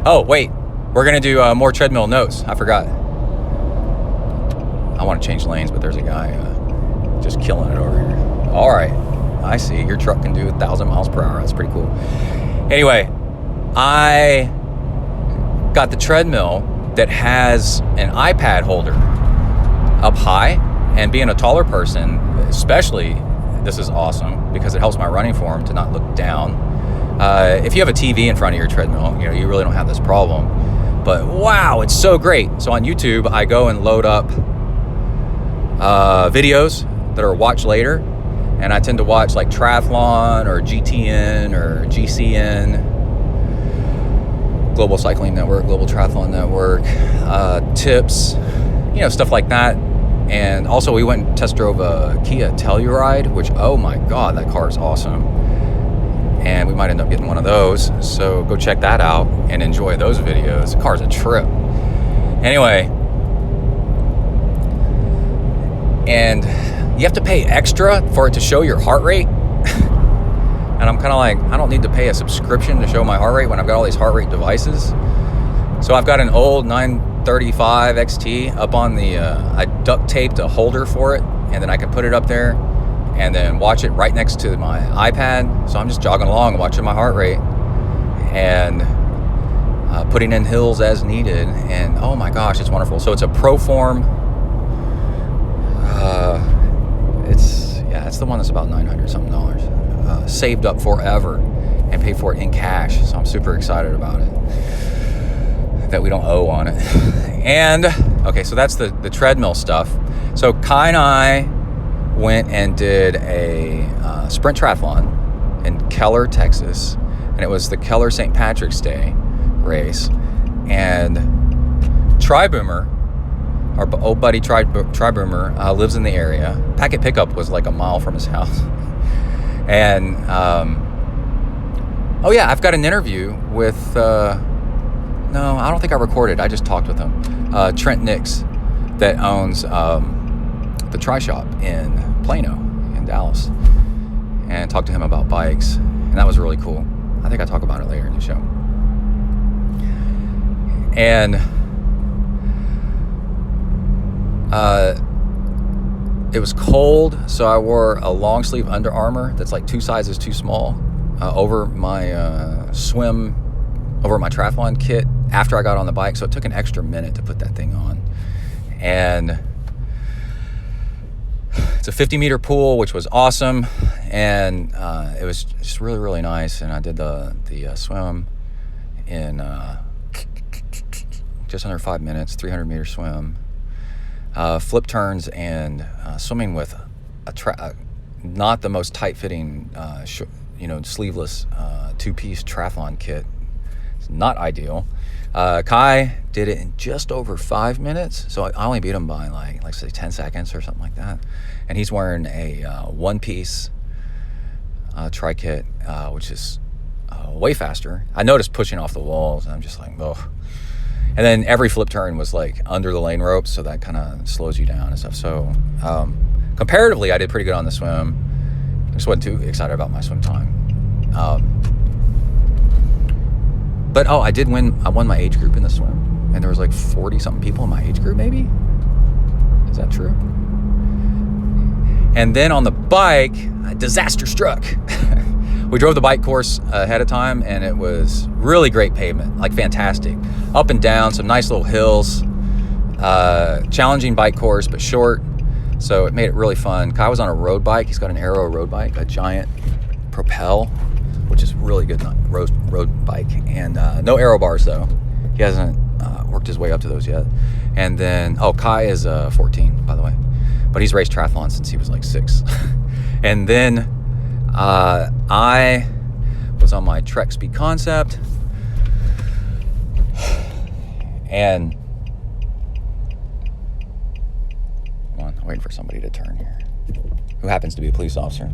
Oh, wait. We're going to do more treadmill notes. I forgot. I want to change lanes, but there's a guy just killing it over here. All right. I see. Your truck can do 1,000 miles per hour. That's pretty cool. Anyway, I got the treadmill that has an iPad holder up high, and being a taller person especially, this is awesome because it helps my running form to not look down. If you have a TV in front of your treadmill, you really don't have this problem. But wow, it's so great. So on YouTube, I go and load up videos that are watch later, and I tend to watch like Triathlon or GTN or GCN, Global Cycling Network, Global Triathlon Network, tips, stuff like that. And also we went and test drove a Kia Telluride, which, oh my God, that car is awesome. And we might end up getting one of those. So go check that out and enjoy those videos. The car's a trip. Anyway, and you have to pay extra for it to show your heart rate. And I'm kind of like, I don't need to pay a subscription to show my heart rate when I've got all these heart rate devices. So I've got an old 935 XT up on the, I duct taped a holder for it, and then I can put it up there and then watch it right next to my iPad. So I'm just jogging along, watching my heart rate, and putting in hills as needed. And oh my gosh, it's wonderful. So it's a Proform. It's the one that's about $900 something. Saved up forever and paid for it in cash. So I'm super excited about it, that we don't owe on it. And okay, so that's the treadmill stuff. So Kai and I went and did a sprint triathlon in Keller, Texas, and it was the Keller St. Patrick's Day race. And Tri-Boomer, our old buddy Tri-Boomer, lives in the area. Packet pickup was like a mile from his house. And I've got an interview with no, I don't think I recorded. I just talked with him. Trent Nix, that owns the Tri Shop in Plano, in Dallas, and talked to him about bikes, and that was really cool. I think I talk about it later in the show. And it was cold, so I wore a long sleeve Under Armour that's like 2 sizes too small over my over my triathlon kit after I got on the bike. So it took an extra minute to put that thing on. And it's a 50-meter pool, which was awesome. And it was just really, really nice. And I did the swim in just under 5 minutes, 300-meter swim. Flip turns and swimming with not the most tight-fitting, sleeveless 2-piece triathlon kit. It's not ideal. Kai did it in just over 5 minutes, so I only beat him by like say 10 seconds or something like that. And he's wearing a 1-piece tri kit, which is way faster. I noticed pushing off the walls, and I'm just like, oh. And then every flip turn was like under the lane ropes, so that kind of slows you down and stuff. So comparatively, I did pretty good on the swim. I just wasn't too excited about my swim time. But I did win. I won my age group in the swim, and there was like 40-something people in my age group, maybe? Is that true? And then on the bike, a disaster struck. We drove the bike course ahead of time, and it was really great pavement, like fantastic. Up and down, some nice little hills. Challenging bike course, but short, so it made it really fun. Kai was on a road bike. He's got an Aero road bike, a giant Propel, which is really good road bike. And no aero bars, though. He hasn't worked his way up to those yet. And then, Kai is 14, by the way. But he's raced triathlon since he was like 6. And then I was on my Trek Speed Concept, and hold on, I'm waiting for somebody to turn here, who happens to be a police officer.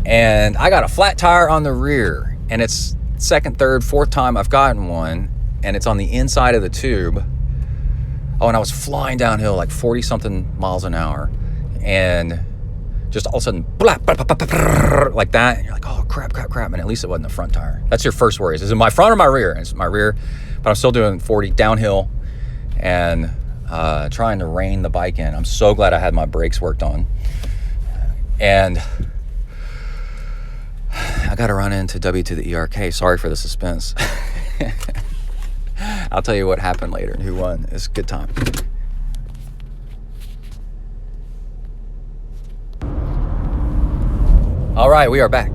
And I got a flat tire on the rear, and it's second, third, fourth time I've gotten one, and it's on the inside of the tube. And I was flying downhill like 40-something miles an hour, and just all of a sudden, blah, blah, blah, blah, blah, like that, and you're like, oh, crap, and at least it wasn't the front tire. That's your first worry. Is it my front or my rear? And it's my rear, but I'm still doing 40 downhill and trying to rein the bike in. I'm so glad I had my brakes worked on. And I got to run into W to the ERK. Sorry for the suspense. I'll tell you what happened later and who won. It's a good time. All right, we are back.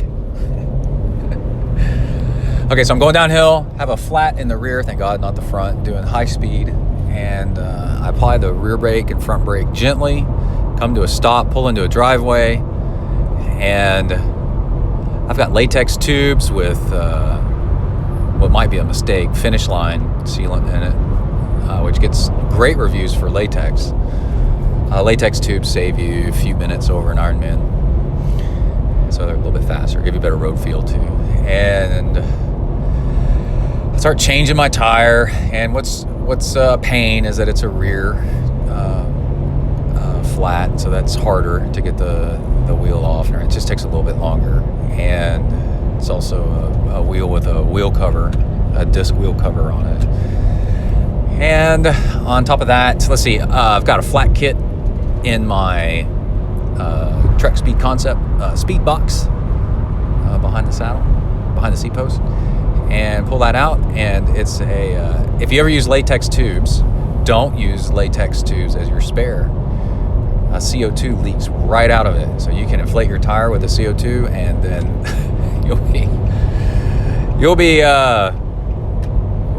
Okay, so I'm going downhill, have a flat in the rear, thank God, not the front, doing high speed, and I apply the rear brake and front brake gently, come to a stop, pull into a driveway, and I've got latex tubes with what might be a mistake, Finish Line sealant in it, which gets great reviews for latex. Latex tubes save you a few minutes over an Ironman. So they're a little bit faster, give you a better road feel too. And I start changing my tire, and what's a pain is that it's a rear flat, so that's harder to get the wheel off, and it just takes a little bit longer. And it's also a wheel with a wheel cover, a disc wheel cover on it. And on top of that, let's see, I've got a flat kit in my Trek Speed Concept speed box behind the saddle, behind the seat post, and pull that out. And it's if you ever use latex tubes, don't use latex tubes as your spare. CO2 leaks right out of it, so you can inflate your tire with the CO2, and then you'll be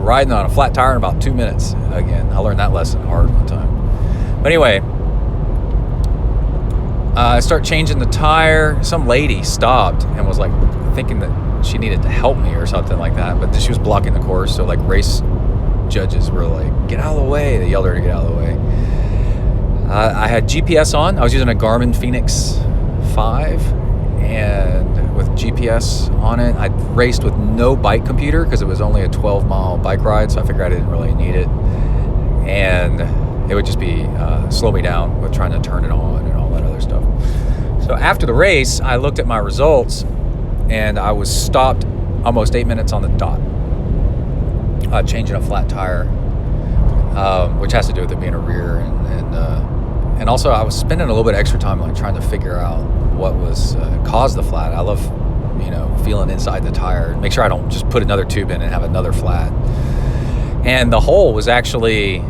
riding on a flat tire in about 2 minutes again. I learned that lesson hard one time. But anyway, I start changing the tire. Some lady stopped and was like thinking that she needed to help me or something like that, but she was blocking the course. So like race judges were like, "Get out of the way!" They yelled at her to get out of the way. I had GPS on. I was using a Garmin Fenix 5, and with GPS on it, I raced with no bike computer because it was only a 12-mile bike ride, so I figured I didn't really need it, and it would just be slow me down with trying to turn it on and all that other stuff. So after the race, I looked at my results, and I was stopped almost 8 minutes on the dot, changing a flat tire, which has to do with it being a rear, and also I was spending a little bit of extra time like trying to figure out what was caused the flat. I love, feeling inside the tire, make sure I don't just put another tube in and have another flat. And the hole was actually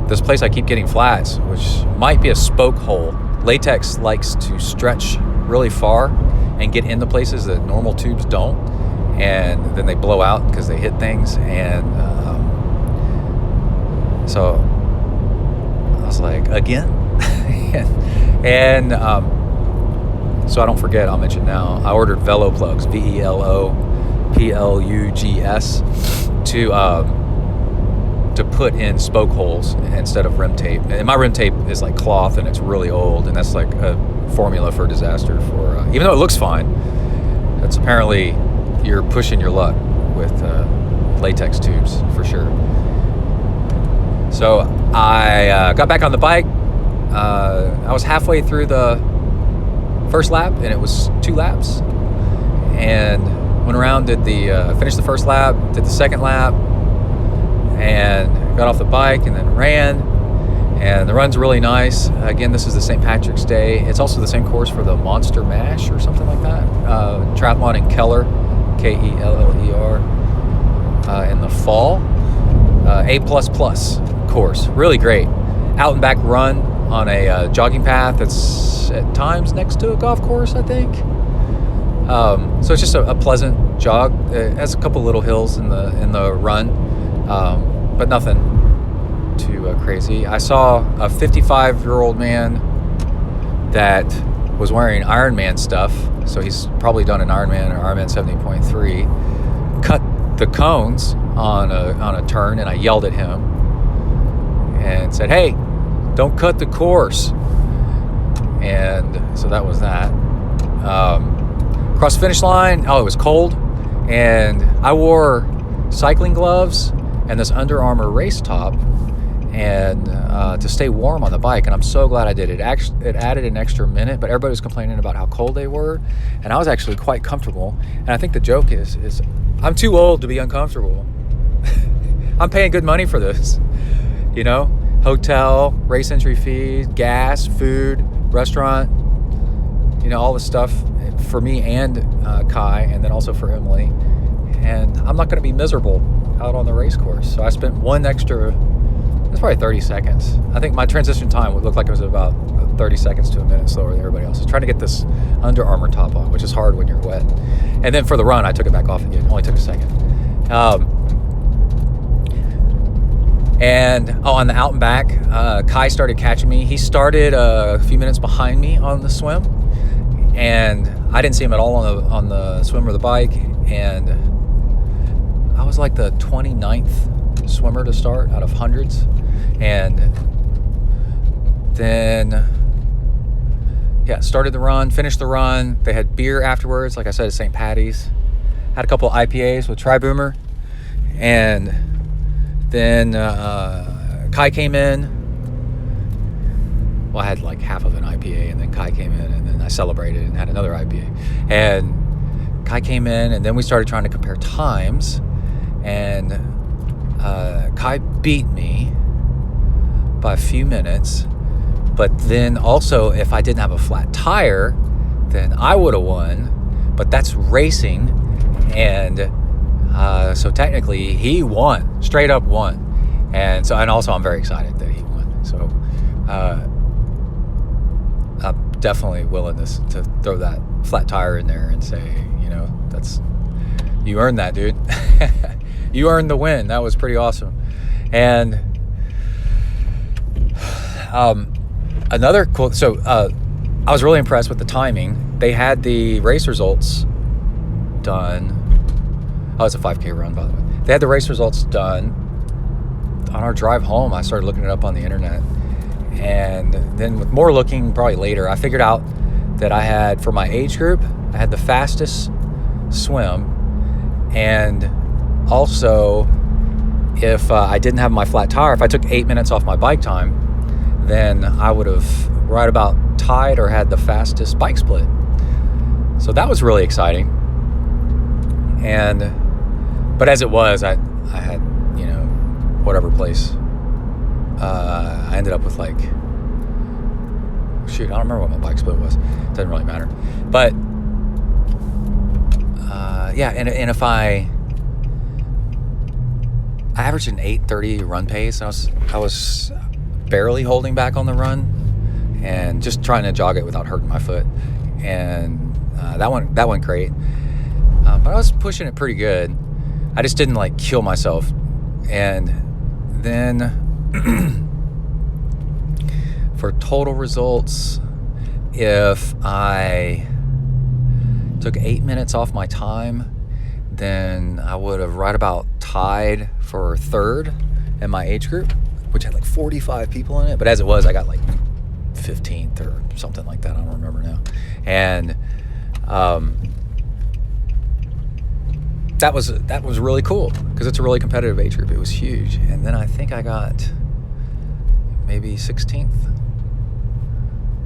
this place I keep getting flats, which might be a spoke hole. Latex likes to stretch really far and get into places that normal tubes don't, and then they blow out because they hit things. And so I was like, again? and so I don't forget, I'll mention now, I ordered Veloplugs, Veloplugs, to put in spoke holes instead of rim tape. And my rim tape is like cloth, and it's really old, and that's like a formula for disaster. For even though it looks fine, that's apparently you're pushing your luck with latex tubes for sure. So I got back on the bike. I was halfway through the first lap, and it was 2 laps, and went around, finished the first lap, did the second lap, and got off the bike and then ran. And the run's really nice. Again, this is the St. Patrick's Day. It's also the same course for the Monster Mash or something like that. Triathlon in Keller, Keller, in the fall. A++ course, really great. Out and back run on a jogging path that's at times next to a golf course, I think. So it's just a pleasant jog. It has a couple little hills in the run, but nothing too crazy. I saw a 55-year-old man that was wearing Ironman stuff, so he's probably done an Ironman or Ironman 70.3, cut the cones on a turn, and I yelled at him and said, "Hey, don't cut the course." And so that was that. Across the finish line, it was cold, and I wore cycling gloves and this Under Armour race top, and to stay warm on the bike, and I'm so glad I did it. It added an extra minute, but everybody was complaining about how cold they were, and I was actually quite comfortable. And I think the joke is I'm too old to be uncomfortable. I'm paying good money for this, hotel, race entry fees, gas, food, restaurant, all the stuff for me and Kai, and then also for Emily. And I'm not going to be miserable out on the race course. So I spent one extra, it's probably 30 seconds. I think my transition time would look like it was about 30 seconds to a minute slower than everybody else. I was trying to get this Under Armour top on, which is hard when you're wet. And then for the run, I took it back off again. It only took a second. On the out and back, Kai started catching me. He started a few minutes behind me on the swim, and I didn't see him at all on the swim or the bike. And I was like the 29th swimmer to start out of hundreds. And then, started the run, finished the run. They had beer afterwards, like I said, at St. Patty's. Had a couple IPAs with Tri-Boomer. And then Kai came in. Well, I had like half of an IPA, and then Kai came in, and then I celebrated and had another IPA. And Kai came in, and then we started trying to compare times. And Kai beat me by a few minutes. But then also, if I didn't have a flat tire, then I would have won. But that's racing, and so technically he won, straight up won. And also I'm very excited that he won. So I'm definitely willing to throw that flat tire in there and say, you earned that, dude. You earned the win. That was pretty awesome. And another cool, I was really impressed with the timing. They had the race results done. Oh, it's a 5K run, by the way. They had the race results done. On our drive home, I started looking it up on the internet. And then with more looking, probably later, I figured out that I had, for my age group, I had the fastest swim. And also, if I didn't have my flat tire, if I took 8 minutes off my bike time, then I would have right about tied or had the fastest bike split. So that was really exciting. But as it was, I had, whatever place. I ended up with I don't remember what my bike split was. It doesn't really matter. But and if I averaged an 8:30 run pace, I was barely holding back on the run and just trying to jog it without hurting my foot, and that went great. But I was pushing it pretty good. I just didn't kill myself. And then for total results, if I took 8 minutes off my time, then I would have right about tied for third in my age group, which had 45 people in it. But as it was, I got 15th or something like that. I don't remember now. And that was really cool because it's a really competitive age group. It was huge. And then I think I got maybe 16th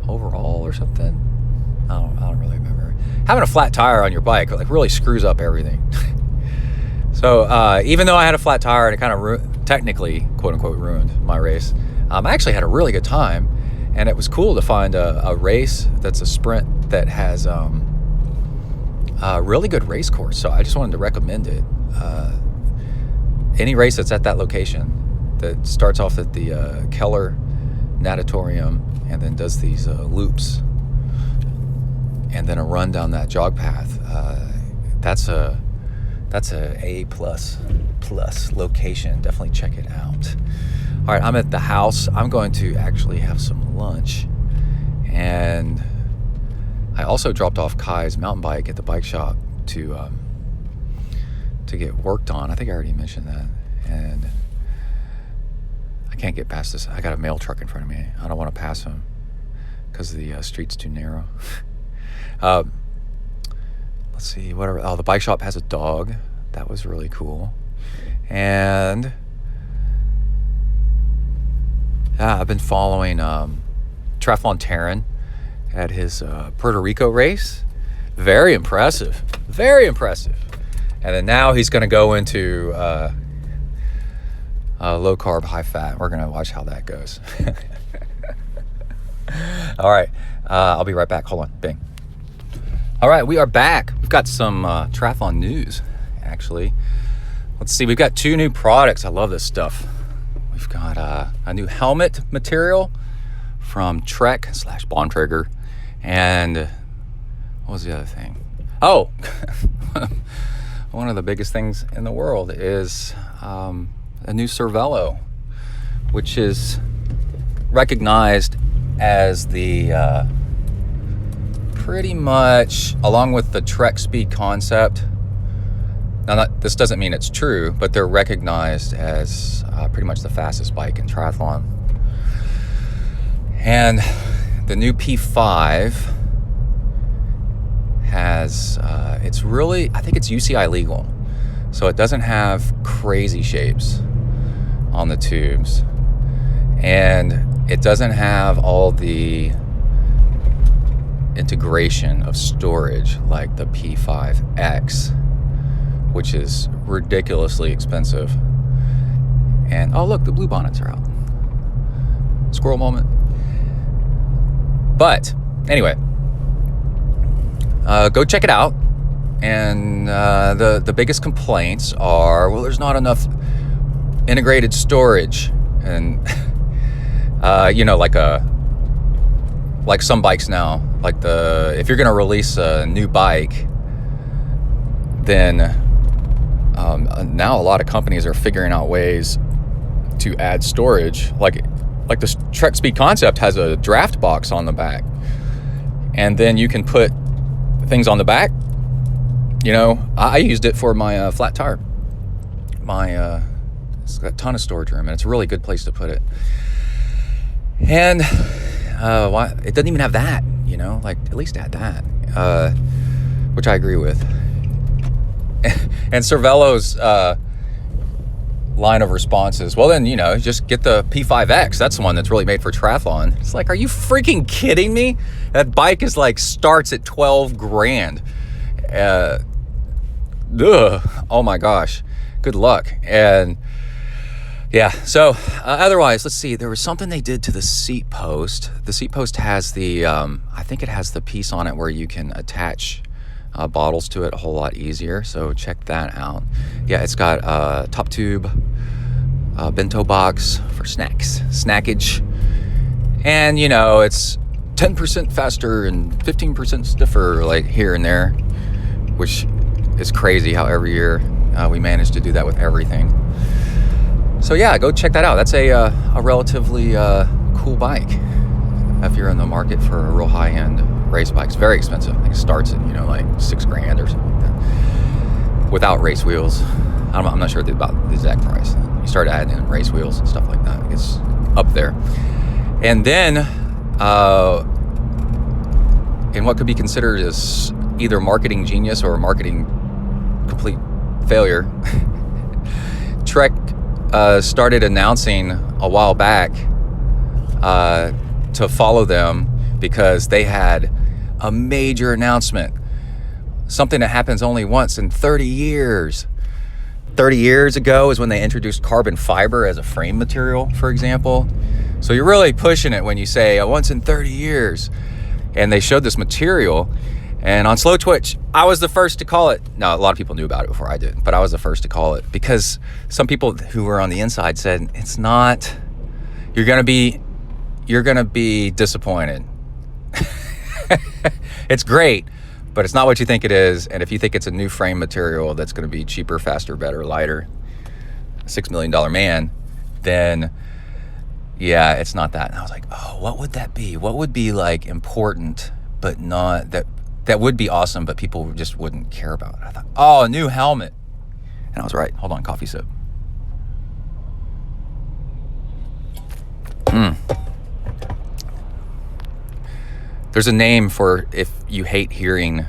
overall or something. I don't really remember. Having a flat tire on your bike really screws up everything. So even though I had a flat tire and it kind of technically, quote unquote, ruined my race, I actually had a really good time. And it was cool to find a race that's a sprint that has a really good race course. So I just wanted to recommend it. Any race that's at that location that starts off at the Keller natatorium and then does these loops and then a run down that jog path. That's a A++ location. Definitely check it out. All right, I'm at the house. I'm going to actually have some lunch, and I also dropped off Kai's mountain bike at the bike shop to get worked on. I think I already mentioned that, and I can't get past this. I got a mail truck in front of me. I don't want to pass him because the street's too narrow. Let's see, whatever. Oh, the bike shop has a dog. That was really cool. And I've been following Triathlon Taryn at his Puerto Rico race. Very impressive. Very impressive. And then now he's going to go into low carb, high fat. We're going to watch how that goes. All right. I'll be right back. Hold on. Bing. All right. We are back. We've got some triathlon news, actually. Let's see. We've got 2 new products. I love this stuff. We've got a new helmet material from Trek/Bontrager. And what was the other thing? Oh, one of the biggest things in the world is a new Cervelo, which is recognized as the pretty much, along with the Trek Speed concept. Now, this doesn't mean it's true, but they're recognized as pretty much the fastest bike in triathlon. And the new P5 has, it's really, I think it's UCI legal. So it doesn't have crazy shapes on the tubes. And it doesn't have all the integration of storage like the P5X, which is ridiculously expensive. And oh look, the blue bonnets are out. Squirrel moment. But anyway, go check it out. And the biggest complaints are, well, there's not enough integrated storage, and like some bikes now, like if you're gonna release a new bike, then now a lot of companies are figuring out ways to add storage, like the Trek Speed Concept has a draft box on the back, and then you can put things on the back. I used it for my flat tire. It's got a ton of storage room, and it's a really good place to put it. And it doesn't even have that, like at least add that, which I agree with. And Cervelo's line of responses, well then, just get the P5X. That's the one that's really made for triathlon. It's like, are you freaking kidding me? That bike is starts at $12,000. Oh my gosh, good luck. And yeah, so otherwise, let's see, there was something they did to the seat post. The seat post has I think it has the piece on it where you can attach bottles to it a whole lot easier, so check that out. Yeah, it's got a top tube, bento box for snackage, and it's 10% faster and 15% stiffer, like here and there, which is crazy how every year we manage to do that with everything. So yeah, go check that out. That's a relatively cool bike if you're in the market for a real high-end race bike. It's very expensive. I think it starts at like $6,000 or something like that, without race wheels. I'm not sure about the exact price. You start adding in race wheels and stuff like that, it's up there. And then in what could be considered as either marketing genius or marketing complete failure, Trek started announcing a while back to follow them, because they had a major announcement, something that happens only once in 30 years. 30 years ago is when they introduced carbon fiber as a frame material, for example. So you're really pushing it when you say once in 30 years. And they showed this material, and on Slow Twitch, I was the first to call it. Now, a lot of people knew about it before I did, but I was the first to call it, because some people who were on the inside said, it's not, you're gonna be disappointed. It's great, but it's not what you think it is. And if you think it's a new frame material that's gonna be cheaper, faster, better, lighter, $6 million man, then yeah, it's not that. And I was like, oh, what would that be? What would be important, but not that would be awesome, but people just wouldn't care about it? I thought, oh, a new helmet. And I was right. Hold on, coffee sip. There's a name for if you hate hearing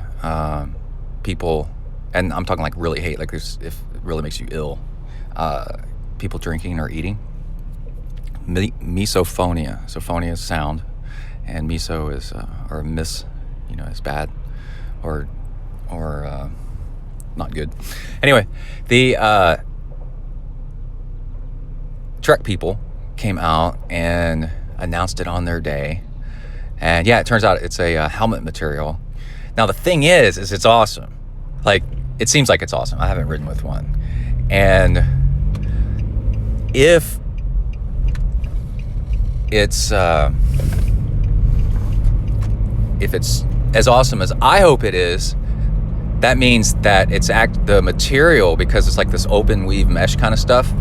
people, and I'm talking really hate, if it really makes you ill, people drinking or eating. Misophonia. Sophonia is sound, and miso is or miss, is bad, or not good. Anyway, the Trek people came out and announced it on their day, and yeah, it turns out it's a helmet material. Now the thing is it's awesome. It seems like it's awesome. I haven't ridden with one, and if it's as awesome as I hope it is, that means that it's the material, because it's this open weave mesh kind of stuff,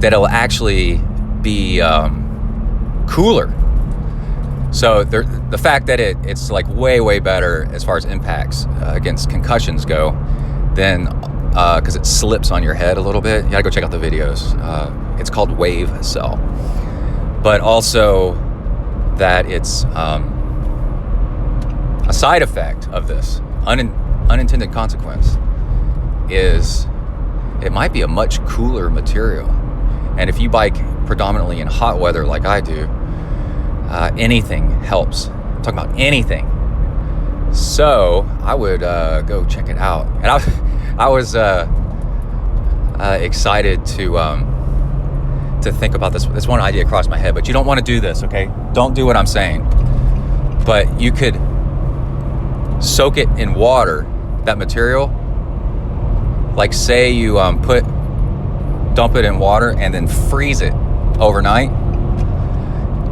that it'll actually be cooler. So the fact that it's way better as far as impacts against concussions go, then because it slips on your head a little bit. You gotta go check out the videos. It's called Wave Cell. But also that it's a side effect of this, unintended consequence, is it might be a much cooler material. And if you bike predominantly in hot weather like I do, anything helps. I'm talking about anything. So I would go check it out. And I was excited to to think about this. This one idea crossed my head, but you don't want to do this, okay? Don't do what I'm saying. But you could soak it in water, that material. Like say you dump it in water and then freeze it overnight.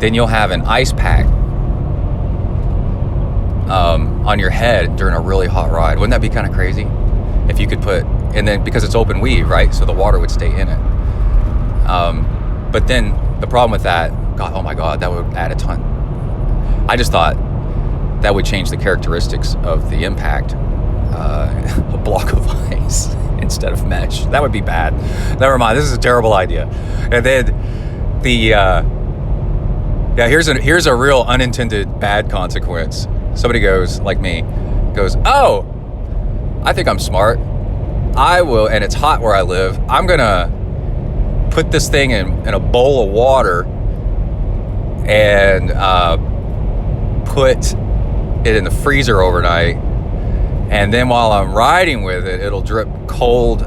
Then you'll have an ice pack on your head during a really hot ride. Wouldn't that be kind of crazy? If you could and then because it's open weave, right? So the water would stay in it. But then the problem with that, God, oh my God, that would add a ton. I just thought that would change the characteristics of the impact. A block of ice instead of mesh. That would be bad. Never mind. This is a terrible idea. And then here's a real unintended bad consequence. Somebody goes, like me, goes, oh, I think I'm smart. I will, and it's hot where I live. I'm gonna put this thing in a bowl of water and put it in the freezer overnight. And then while I'm riding with it, it'll drip cold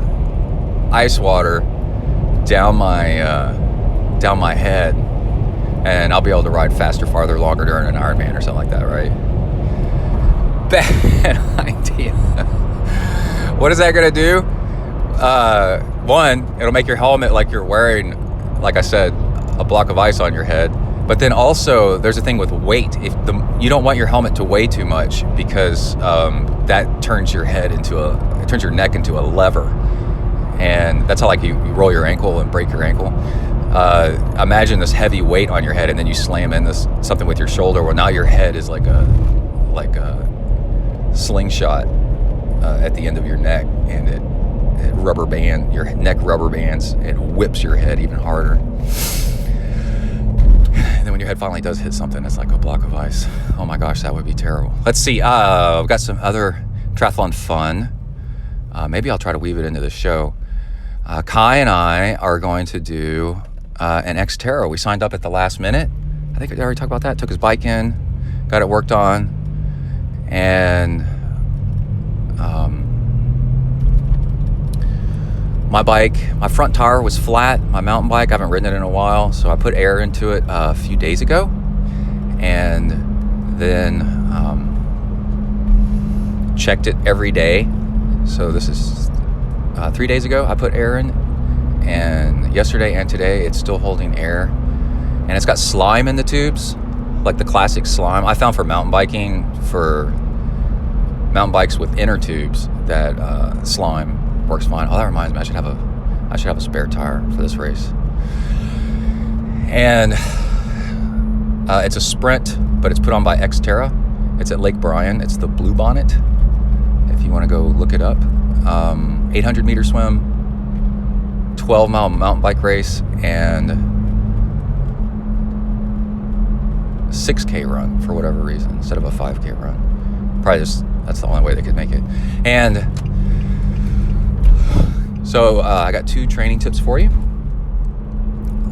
ice water down my head, and I'll be able to ride faster, farther, longer during an Ironman or something like that, right? Bad idea. What is that gonna do? One, it'll make your helmet like you're wearing, like I said, a block of ice on your head. But then also, there's a thing with weight. You don't want your helmet to weigh too much because that turns your neck into a lever, and that's how you roll your ankle and break your ankle. Imagine this heavy weight on your head, and then you slam in something with your shoulder. Well, now your head is like a slingshot at the end of your neck, and your neck rubber bands. It whips your head even harder. And then when your head finally does hit something, it's like a block of ice. Oh my gosh, that would be terrible. Let's see. I've got some other triathlon fun. Maybe I'll try to weave it into the show. Kai and I are going to do an Xterra. We signed up at the last minute. I think I already talked about that. Took his bike in, got it worked on, and my front tire was flat. My mountain bike, I haven't ridden it in a while, so I put air into it a few days ago, and then checked it every day. So this is 3 days ago I put air in, and yesterday and today it's still holding air, and it's got slime in the tubes, like the classic slime I found for mountain biking, for mountain bikes with inner tubes, that slime works fine. Oh, that reminds me, I should have a spare tire for this race. And it's a Sprint, but it's put on by Xterra. It's at Lake Bryan. It's the Blue Bonnet, if you want to go look it up. 800 meter swim, 12-mile mountain bike race, and 6K run for whatever reason instead of a 5K run. Probably just, that's the only way they could make it. And so I got 2 training tips for you.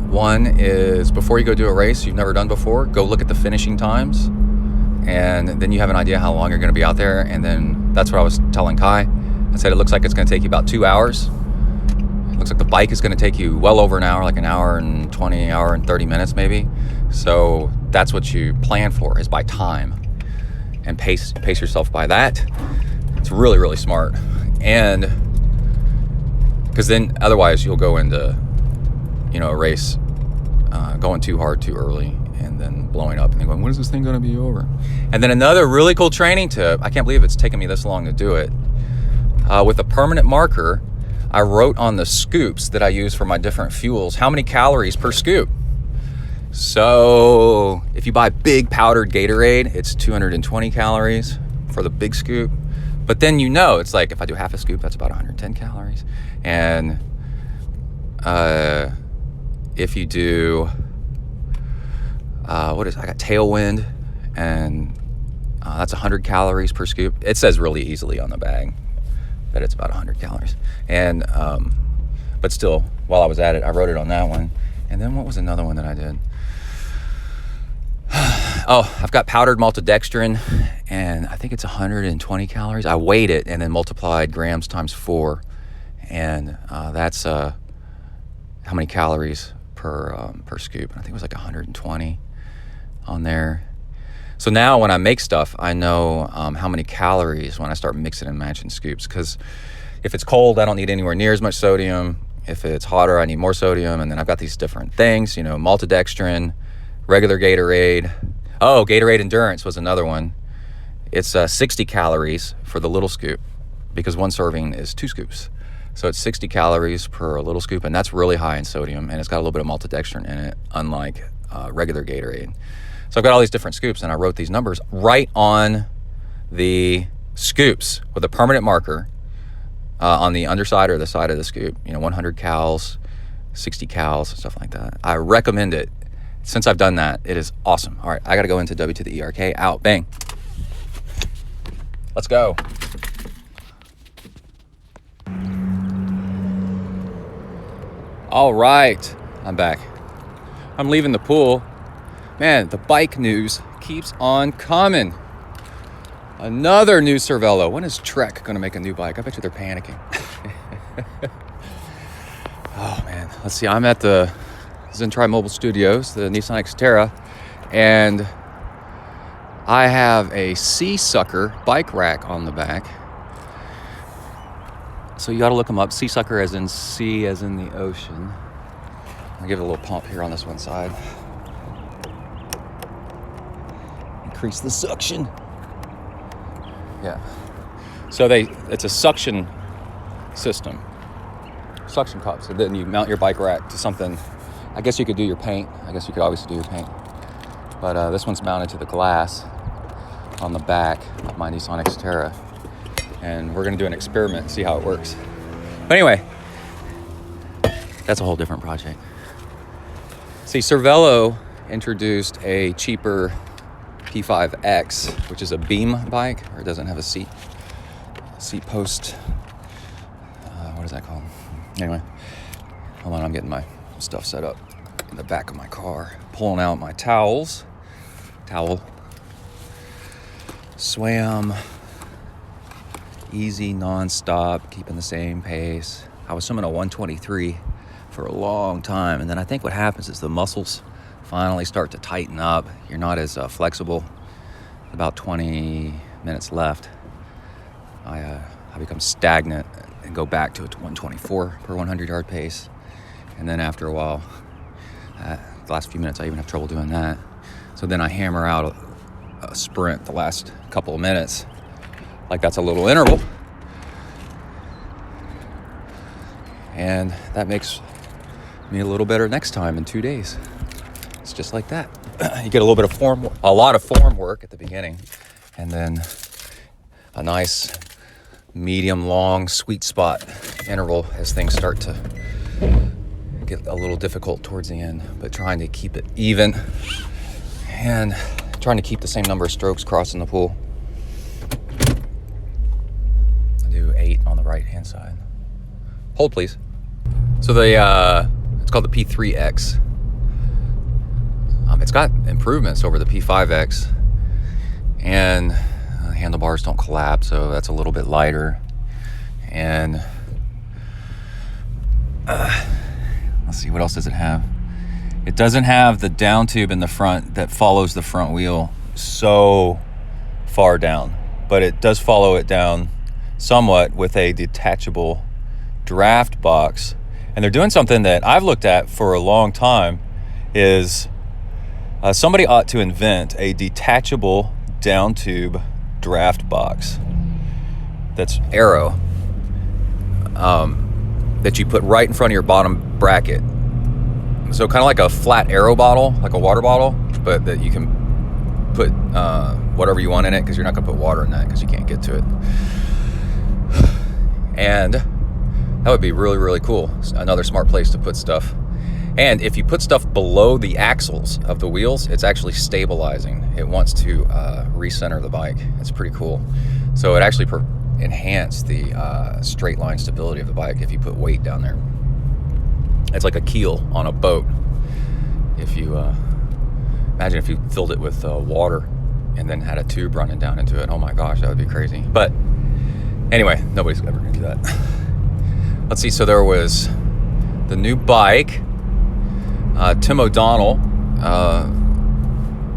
One is, before you go do a race you've never done before, go look at the finishing times, and then you have an idea how long you're going to be out there. And then that's what I was telling Kai. I said it looks like it's going to take you about 2 hours. It looks like the bike is going to take you well over an hour, like an hour and 20, hour and 30 minutes maybe. So that's what you plan for, is by time, and pace yourself by that. It's really, really smart. And because then otherwise you'll go into, a race going too hard too early, and then blowing up and then going, when is this thing going to be over? And then another really cool training tip, I can't believe it's taken me this long to do it. With a permanent marker, I wrote on the scoops that I use for my different fuels how many calories per scoop. So if you buy big powdered Gatorade, it's 220 calories for the big scoop. But then it's like, if I do half a scoop, that's about 110 calories. And if you do, I got Tailwind, and that's 100 calories per scoop. It says really easily on the bag that it's about 100 calories. And but still, while I was at it, I wrote it on that one. And then what was another one that I did? Oh, I've got powdered maltodextrin, and I think it's 120 calories. I weighed it and then multiplied grams times 4, and that's how many calories per scoop. I think it was like 120 on there. So now when I make stuff, I know how many calories when I start mixing and matching scoops, because if it's cold, I don't need anywhere near as much sodium. If it's hotter, I need more sodium. And then I've got these different things, maltodextrin, regular Gatorade. Oh, Gatorade Endurance was another one. It's 60 calories for the little scoop, because one serving is 2 scoops. So it's 60 calories per little scoop, and that's really high in sodium, and it's got a little bit of maltodextrin in it, unlike regular Gatorade. So I've got all these different scoops, and I wrote these numbers right on the scoops with a permanent marker on the underside or the side of the scoop. 100 cals, 60 cals, stuff like that. I recommend it. Since I've done that, it is awesome. All right, I got to go into W to the ERK. Out, bang. Let's go. All right, I'm back. I'm leaving the pool. Man, the bike news keeps on coming. Another new Cervelo. When is Trek going to make a new bike? I bet you they're panicking. Oh, man. Let's see. I'm at the ZenTri Mobile Studios, the Nissan Xterra, and I have a Sea Sucker bike rack on the back. So you got to look them up. Sea Sucker as in sea as in the ocean. I'll give it a little pump here on this one side. Increase the suction. Yeah. So it's a suction system. Suction cup. So then you mount your bike rack to something. I guess you could do your paint. I guess you could obviously do your paint. But this one's mounted to the glass on the back of my Nissan Xterra. And we're going to do an experiment and see how it works. But anyway, that's a whole different project. See, Cervelo introduced a cheaper P5X, which is a beam bike, or it doesn't have a seat post. What is that called? Anyway, hold on, I'm getting my stuff set up in the back of my car. Pulling out my towel, swam, easy, non-stop, keeping the same pace. I was swimming a 123 for a long time, and then I think what happens is the muscles finally start to tighten up. You're not as flexible. About 20 minutes left, I become stagnant and go back to a 124 per 100 yard pace. And then after a while, the last few minutes, I even have trouble doing that. So then I hammer out a sprint the last couple of minutes, like that's a little interval. And that makes me a little better next time in 2 days. It's just like that. You get a little bit of a lot of form work at the beginning, and then a nice medium long sweet spot interval as things start to get a little difficult towards the end, but trying to keep it even and trying to keep the same number of strokes crossing the pool. I do 8 on the right hand side. Hold please. So it's called the P3X. It's got improvements over the P5X, and handlebars don't collapse, so that's a little bit lighter. And let's see, what else does it have? It doesn't have the down tube in the front that follows the front wheel so far down, but it does follow it down somewhat with a detachable draft box. And they're doing something that I've looked at for a long time, is somebody ought to invent a detachable down tube draft box that's aero, that you put right in front of your bottom bracket. So kind of like a flat aero bottle, like a water bottle, but that you can put whatever you want in it, because you're not going to put water in that because you can't get to it. And that would be really, really cool. It's another smart place to put stuff. And if you put stuff below the axles of the wheels, it's actually stabilizing. It wants to recenter the bike. It's pretty cool. So it actually enhanced the straight line stability of the bike if you put weight down there. It's like a keel on a boat. If you imagine if you filled it with water and then had a tube running down into it. Oh my gosh, that would be crazy. But anyway, nobody's ever gonna do that. Let's see, so there was the new bike. Tim O'Donnell,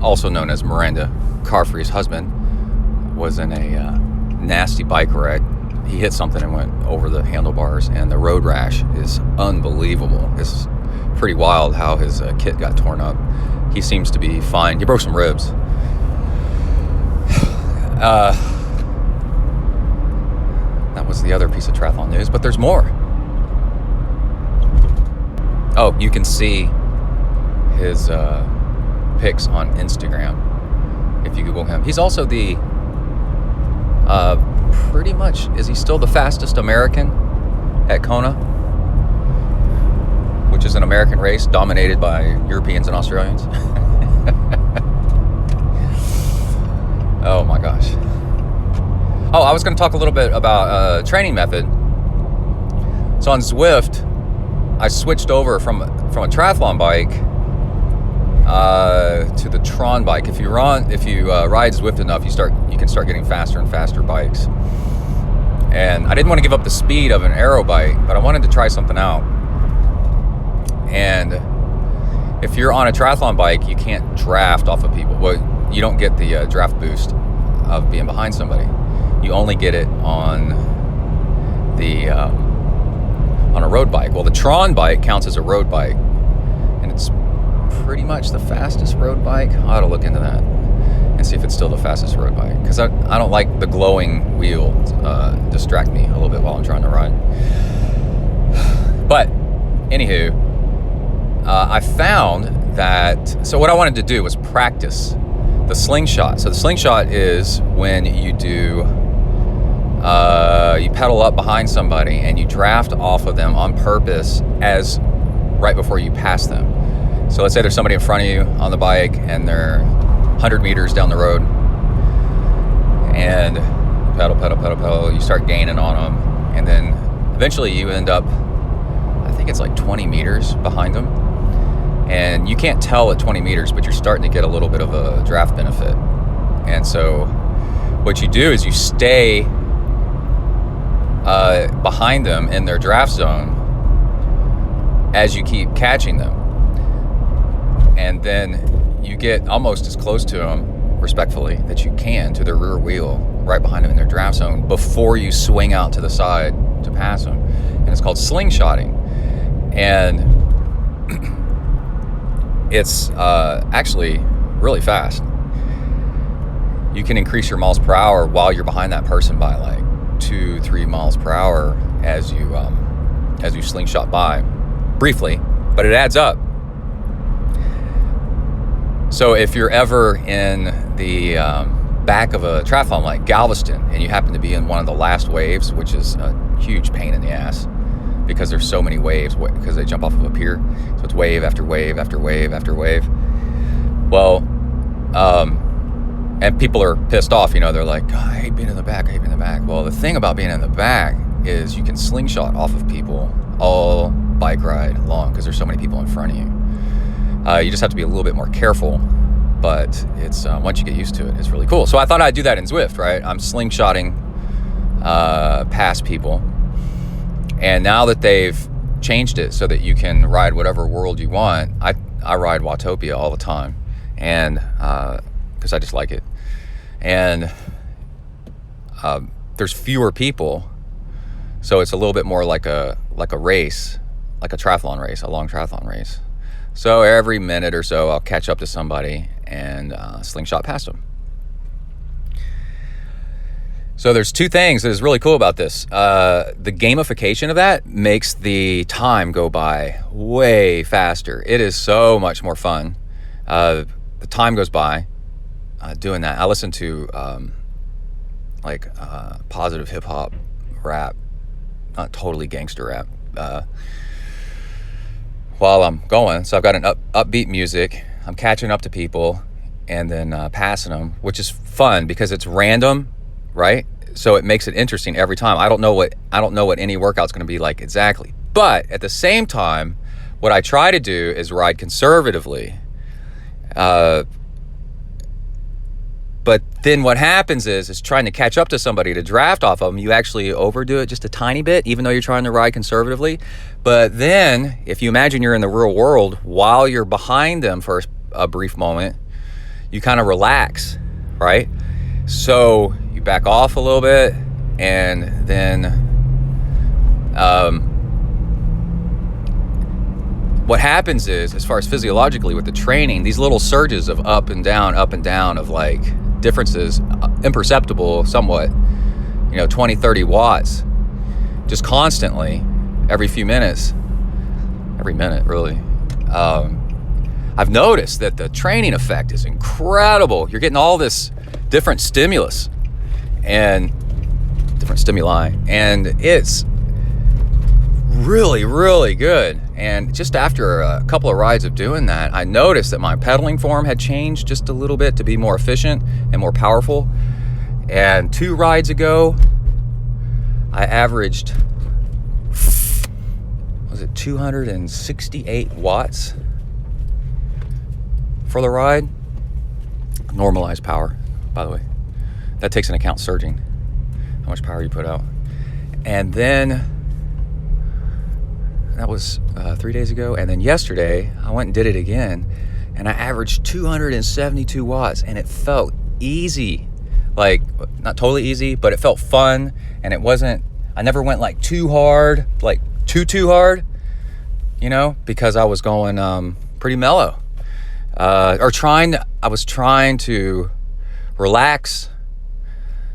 also known as Miranda Carfree's husband, was in a nasty bike wreck. He hit something and went over the handlebars, and the road rash is unbelievable. It's pretty wild how his kit got torn up. He seems to be fine. He broke some ribs. That was the other piece of triathlon news, but there's more. Oh, you can see his pics on Instagram if you Google him. He's also the pretty much, is he still the fastest American at Kona? Which is an American race dominated by Europeans and Australians. Oh my gosh. Oh, I was going to talk a little bit about training method. So on Zwift, I switched over from a triathlon bike to the Tron bike. If you ride Zwift enough, you can start getting faster and faster bikes. And I didn't want to give up the speed of an aero bike, but I wanted to try something out. And if you're on a triathlon bike, you can't draft off of people. Well, you don't get the draft boost of being behind somebody. You only get it on a road bike. Well, the Tron bike counts as a road bike, and it's pretty much the fastest road bike. I'll have to look into that and see if it's still the fastest road bike, because I don't like the glowing wheel distract me a little bit while I'm trying to ride. But anywho, I found that, so what I wanted to do was practice the slingshot. So the slingshot is when you do, you pedal up behind somebody and you draft off of them on purpose as right before you pass them. So let's say there's somebody in front of you on the bike and they're 100 meters down the road, and pedal, you start gaining on them, and then eventually you end up, I think it's like 20 meters behind them. And you can't tell at 20 meters, but you're starting to get a little bit of a draft benefit. And so what you do is you stay behind them in their draft zone as you keep catching them. And then you get almost as close to them, respectfully, that you can to their rear wheel, right behind them in their draft zone, before you swing out to the side to pass them. And it's called slingshotting. And it's actually really fast. You can increase your miles per hour while you're behind that person by like 2-3 miles per hour as you slingshot by, briefly, but it adds up. So if you're ever in the back of a triathlon like Galveston and you happen to be in one of the last waves, which is a huge pain in the ass because there's so many waves, because they jump off of a pier, so it's wave after wave after wave after wave. Well, and people are pissed off, they're like, oh, I hate being in the back, Well, the thing about being in the back is you can slingshot off of people all bike ride long because there's so many people in front of you. You just have to be a little bit more careful, but it's once you get used to it, it's really cool. So I thought I'd do that in Zwift, right? I'm slingshotting past people, and now that they've changed it so that you can ride whatever world you want, I ride Watopia all the time, and because I just like it, and there's fewer people, so it's a little bit more like a race, like a triathlon race, a long triathlon race. So every minute or so, I'll catch up to somebody and slingshot past them. So there's two things that is really cool about this. The gamification of that makes the time go by way faster. It is so much more fun. The time goes by doing that. I listen to positive hip hop rap, not totally gangster rap, while I'm going. So I've got an upbeat music. I'm catching up to people and then passing them, which is fun because it's random, right? So it makes it interesting every time. I don't know what any workout's going to be like exactly. But at the same time, what I try to do is ride conservatively. But then what happens is trying to catch up to somebody to draft off of them, you actually overdo it just a tiny bit, even though you're trying to ride conservatively. But then if you imagine you're in the real world while you're behind them for a brief moment, you kind of relax, right? So you back off a little bit, and then what happens is, as far as physiologically with the training, these little surges of up and down of like differences, imperceptible somewhat, 20, 30 watts, just constantly, every few minutes, every minute really. I've noticed that the training effect is incredible. You're getting all this different stimulus and different stimuli, and it's really, really good. And just after a couple of rides of doing that, I noticed that my pedaling form had changed just a little bit to be more efficient and more powerful. And 2 rides ago, I averaged, 268 watts for the ride. Normalized power, by the way. That takes into account surging, how much power you put out. And then that was 3 days ago. And then yesterday, I went and did it again, and I averaged 272 watts, and it felt easy. Like, not totally easy, but it felt fun, and I never went like too hard, like too hard, because I was going pretty mellow. I was trying to relax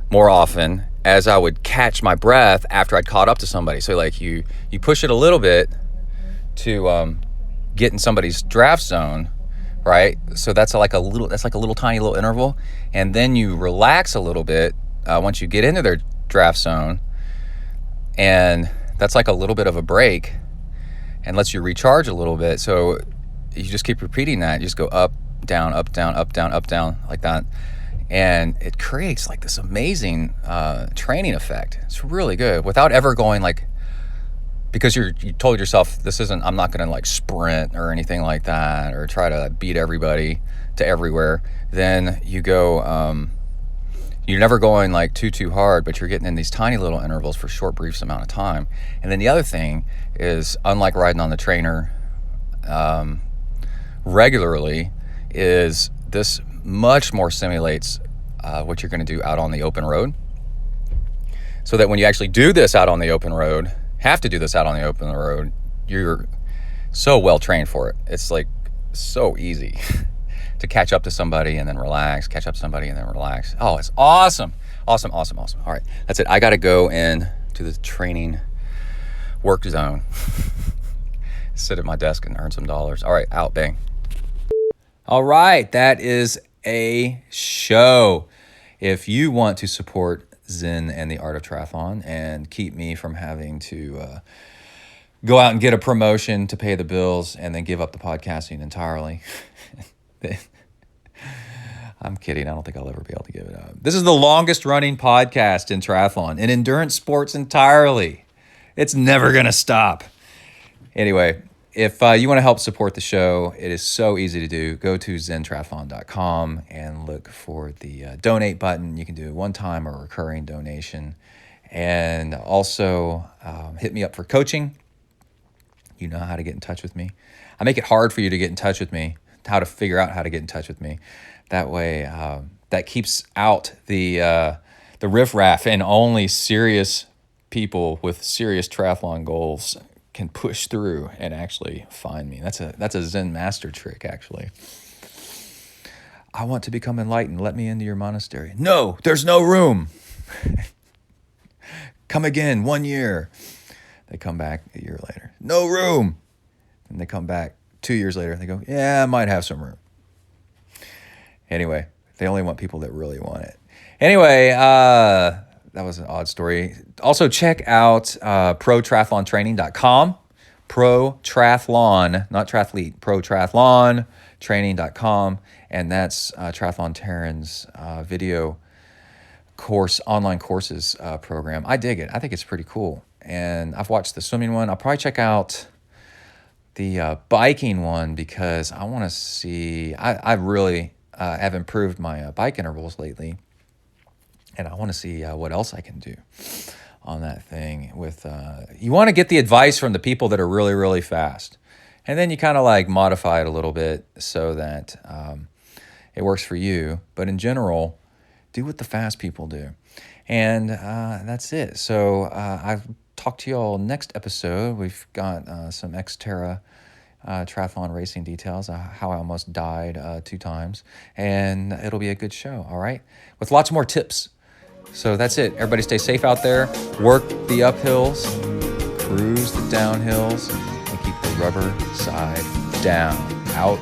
more often as I would catch my breath after I'd caught up to somebody. So like you push it a little bit to get in somebody's draft zone, right? So that's like a little tiny little interval, and then you relax a little bit once you get into their draft zone, and that's like a little bit of a break and lets you recharge a little bit. So you just keep repeating that. You just go up, down, up, down, up, down, up, down, like that. And it creates like this amazing training effect. It's really good without ever going like, because you told yourself, I'm not going to like sprint or anything like that or try to beat everybody to everywhere. Then you go, you're never going like too hard, but you're getting in these tiny little intervals for short, brief amount of time. And then the other thing is, unlike riding on the trainer regularly, is this much more simulates what you're going to do out on the open road. So that when you actually do this out on the open road, you're so well trained for it. It's like so easy to catch up to somebody and then relax, catch up to somebody and then relax. Oh, it's awesome. Awesome. All right, that's it. I got to go in to the training work zone, sit at my desk and earn some dollars. All right, out, bang. All right, that is a show. If you want to support Zen and the Art of Triathlon and keep me from having to go out and get a promotion to pay the bills and then give up the podcasting entirely, I'm kidding. I don't think I'll ever be able to give it up. This is the longest running podcast in triathlon, in endurance sports entirely. It's never going to stop. Anyway, if you want to help support the show, it is so easy to do. Go to zentriathlon.com and look for the donate button. You can do a one-time or recurring donation. And also hit me up for coaching. You know how to get in touch with me. I make it hard for you to get in touch with me, how to figure out how to get in touch with me. That way, that keeps out the riffraff, and only serious people with serious triathlon goals can push through and actually find me. That's a Zen master trick, actually. I want to become enlightened. Let me into your monastery. No, there's no room. Come again, 1 year. They come back a year later. No room. And they come back 2 years later. They go, yeah, I might have some room. Anyway, they only want people that really want it. Anyway, that was an odd story. Also, check out protriathlontraining.com. Protriathlon, not triathlete, protriathlontraining.com. And that's Triathlon Terran's video course, online courses program. I dig it. I think it's pretty cool. And I've watched the swimming one. I'll probably check out the biking one because I want to see, I really have improved my bike intervals lately, and I want to see what else I can do on that thing. With you want to get the advice from the people that are really, really fast, and then you kind of like modify it a little bit so that it works for you. But in general, do what the fast people do, and that's it. So I'll talk to you all next episode. We've got some Xterra triathlon racing details, how I almost died 2 times, and it'll be a good show, all right? With lots more tips. So that's it. Everybody stay safe out there. Work the uphills, cruise the downhills, and keep the rubber side down. Out.